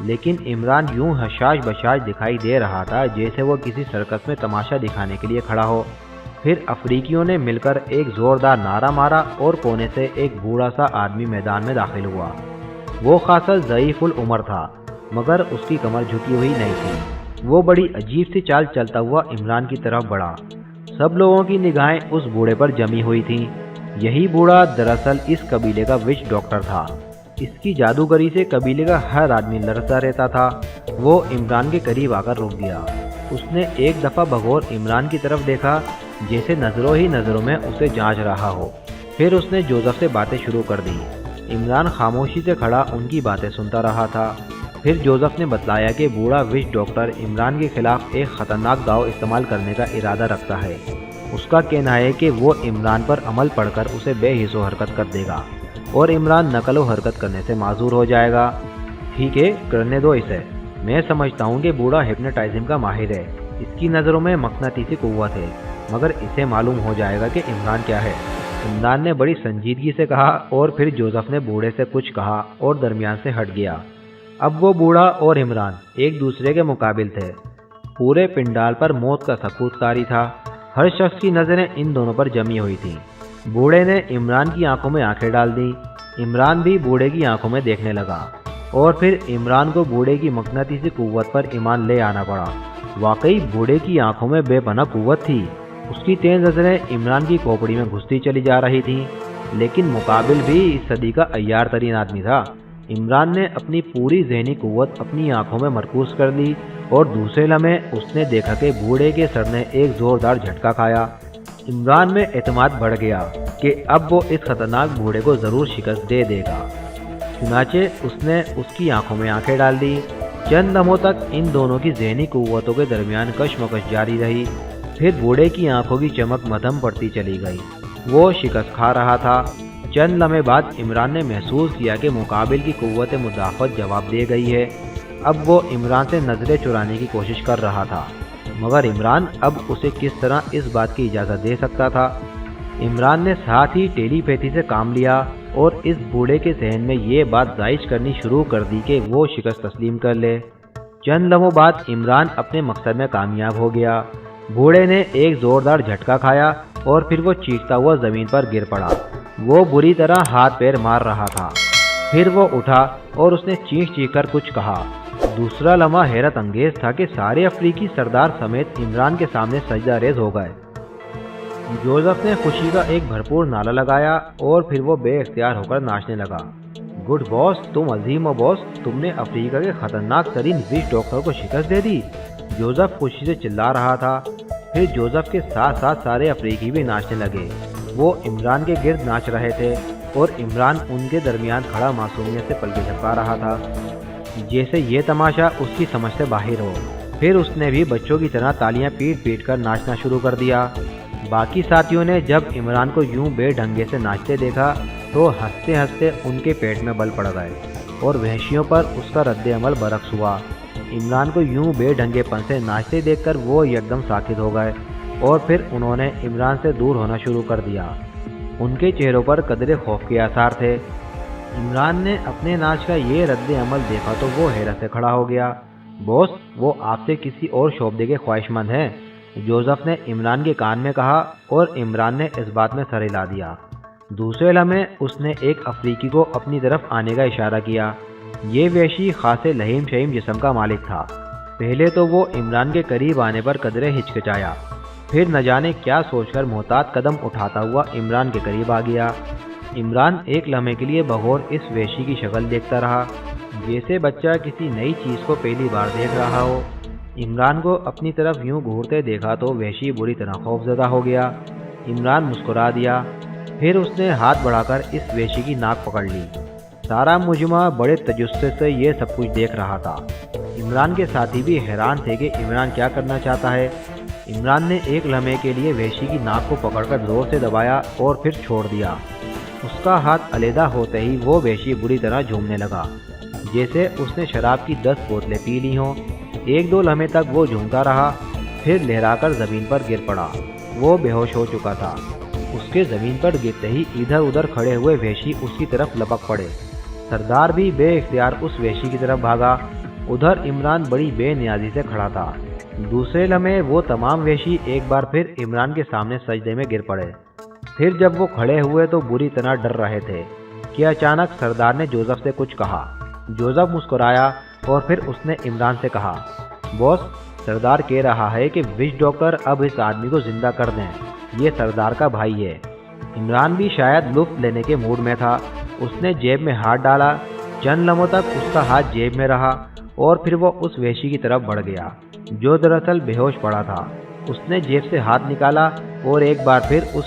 Speaker 1: لیکن عمران یوں حشاش بشاش دکھائی دے رہا تھا جیسے وہ کسی سرکس میں تماشا دکھانے کے لیے کھڑا ہو۔ پھر افریقیوں نے مل کر ایک زوردار نعرہ مارا اور کونے سے ایک بوڑھا سا آدمی میدان میں داخل ہوا۔ وہ خاصا ضعیف العمر تھا، मगर उसकी कमर झुकी हुई नहीं थी। वो बड़ी अजीब सी चाल चलता हुआ इमरान की तरफ बढ़ा। सब लोगों की निगाहें उस बूढ़े पर जमी हुई थीं। यही बूढ़ा दरअसल इस कबीले का विच डॉक्टर था। इसकी जादूगरी से कबीले का हर आदमी लड़ता रहता था। वो इमरान के करीब आकर रुक गया। उसने एक दफ़ा बगौर इमरान की तरफ देखा, जैसे नज़रों ही नज़रों में उसे जांच रहा हो। फिर उसने जोसेफ से बातें शुरू कर दी। इमरान खामोशी से खड़ा उनकी बातें सुनता रहा था। फिर जोसेफ ने बतलाया कि बूढ़ा विच डॉक्टर इमरान के खिलाफ एक ख़तरनाक दाव इस्तेमाल करने का इरादा रखता है। उसका कहना है कि वो इमरान पर अमल पढ़कर उसे बेहिसो हरकत कर देगा और इमरान नकल व हरकत करने से माजूर हो जाएगा। ठीक है, करने दो इसे। मैं समझता हूँ कि बूढ़ा हिप्नोटाइज़म का माहिर है। इसकी नज़रों में मकनातीसी कुव्वत है, मगर इसे मालूम हो जाएगा कि इमरान क्या है। इमरान ने बड़ी संजीदगी से कहा और फिर जोसेफ ने बूढ़े से कुछ कहा और दरमियान से हट गया। अब वो बूढ़ा और इमरान एक दूसरे के मुकाबिल थे। पूरे पिंडाल पर मौत का सकूत तारी था। हर शख्स की नज़रें इन दोनों पर जमी हुई थीं। बूढ़े ने इमरान की आंखों में आंखें डाल दी। इमरान भी बूढ़े की आंखों में देखने लगा और फिर इमरान को बूढ़े की मकनातीसी कुव्वत पर ईमान ले आना पड़ा। वाकई बूढ़े की आंखों में बेपनाह कुव्वत थी। उसकी तेज नज़रें इमरान की खोपड़ी में घुसती चली जा रही थीं, लेकिन मुकाबिल भी इस सदी का अय्यार तरीन आदमी था। इमरान ने अपनी पूरी ज़हनी कुव्वत अपनी आंखों में मरकूज़ कर ली और दूसरे लम्हे उसने देखा कि बूढ़े के सर ने एक ज़ोरदार झटका खाया। इमरान में एतमाद बढ़ गया कि अब वो इस खतरनाक बूढ़े को ज़रूर शिकस्त दे देगा। चुनाचे उसने उसकी आंखों में आंखें डाल दी। चंद लम्हों तक इन दोनों की ज़हनी कुव्वतों के दरमियान कशमकश जारी रही। फिर बूढ़े की आंखों की चमक मध्यम पड़ती चली गई। वो शिकस्त खा रहा था। चंद लम्हे बाद इमरान ने महसूस किया कि मुकाबिल की कुव्वत मुदाफ़त जवाब दे गई है। अब वो इमरान से नज़रें चुराने की कोशिश कर रहा था, मगर इमरान अब उसे किस तरह इस बात की इजाज़त दे सकता था। इमरान ने साथ ही टेलीपैथी से काम लिया और इस बूढ़े के जहन में ये बात जायज़ करनी शुरू कर दी कि वो शिकस्त तस्लीम कर ले। चंद लम्हों बाद इमरान अपने मकसद में कामयाब हो गया। बूढ़े ने एक ज़ोरदार झटका खाया और फिर वो चीखता हुआ ज़मीन पर गिर पड़ा। वो बुरी तरह हाथ पैर मार रहा था। फिर वो उठा और उसने चीख चीख कर कुछ कहा। दूसरा लम्हा हैरत अंगेज था कि सारे अफ्रीकी सरदार समेत इमरान के सामने सजदा रेज हो गए। जोसेफ ने खुशी का एक भरपूर नारा लगाया और फिर वो बेइख्तियार होकर नाचने लगा। गुड बॉस, तुम अजीम हो बॉस, तुमने अफ्रीका के खतरनाक तरीन विच डॉक्टर को शिकस्त दे दी। जोसेफ खुशी से चिल्ला रहा था। फिर जोसेफ के साथ साथ सारे अफ्रीकी भी नाचने लगे। वो इमरान के गिर्द नाच रहे थे और इमरान उनके दरमियान खड़ा मासूमियत से पलके झपका रहा था, जैसे ये तमाशा उसकी समझ से बाहर हो। फिर उसने भी बच्चों की तरह तालियां पीट पीट कर नाचना शुरू कर दिया। बाकी साथियों ने जब इमरान को यूं बेढंगे से नाचते देखा तो हंसते हंसते उनके पेट में बल पड़ गए और वहशियों पर उसका रद्द-ए-अमल बरक्स हुआ। इमरान को यूं बेढंगेपन से नाचते देखकर वो एकदम साकित हो गए और फिर उन्होंने इमरान से दूर होना शुरू कर दिया। उनके चेहरों पर कदरे खौफ के आसार थे। इमरान ने अपने नाच का ये रद्द-ए-अमल देखा तो वो हैरत से खड़ा हो गया। बॉस, वो आपसे किसी और शोबदे के ख्वाहिशमंद हैं, जोसेफ ने इमरान के कान में कहा और इमरान ने इस बात में सर हिला दिया। दूसरे लम्हे उसने एक अफ्रीकी को अपनी तरफ आने का इशारा किया। ये वहशी खासे लहीम शहीम जिस्म का मालिक था। पहले तो वो इमरान के करीब आने पर कदरे हिचकिचाया, फिर न जाने क्या सोचकर मोहतात कदम उठाता हुआ इमरान के करीब आ गया। इमरान एक लम्हे के लिए बगौर इस वहशी की शक्ल देखता रहा, जैसे बच्चा किसी नई चीज़ को पहली बार देख रहा हो। इमरान को अपनी तरफ यूं घूरते देखा तो वहशी बुरी तरह खौफजदा हो गया। इमरान मुस्कुरा दिया। फिर उसने हाथ बढ़ाकर इस वहशी की नाक पकड़ ली। सारा मुजमा बड़े तजुस्से से ये सब कुछ देख रहा था। इमरान के साथी भी हैरान थे कि इमरान क्या करना चाहता है। इमरान ने एक लम्हे के लिए वहशी की नाक को पकड़कर जोर से दबाया और फिर छोड़ दिया। उसका हाथ अलहदा होते ही वो वहशी बुरी तरह झूमने लगा, जैसे उसने शराब की 10 बोतलें पी ली हों। एक दो लम्हे तक वो झूमता रहा, फिर लहराकर ज़मीन पर गिर पड़ा। वो बेहोश हो चुका था। उसके ज़मीन पर गिरते ही इधर उधर खड़े हुए वहशी उसकी तरफ लपक पड़े। सरदार भी बेइख्तियार उस वहशी की तरफ भागा। उधर इमरान बड़ी बेनियाजी से खड़ा था। दूसरे लम्हे वो तमाम वहशी एक बार फिर इमरान के सामने सजदे में गिर पड़े। फिर जब वो खड़े हुए तो बुरी तरह डर रहे थे कि अचानक सरदार ने जोसेफ से कुछ कहा। जोसेफ मुस्कुराया اور پھر اس نے عمران سے کہا، باس، سردار کہہ رہا ہے کہ وش ڈاکٹر اب اس آدمی کو زندہ کر دیں، یہ سردار کا بھائی ہے۔ عمران بھی شاید لطف لینے کے موڈ میں تھا، اس نے جیب میں ہاتھ ڈالا، چند لمحوں تک اس کا ہاتھ جیب میں رہا اور پھر وہ اس وحشی کی طرف بڑھ گیا جو دراصل بے ہوش پڑا تھا۔ اس نے جیب سے ہاتھ نکالا اور ایک بار پھر اس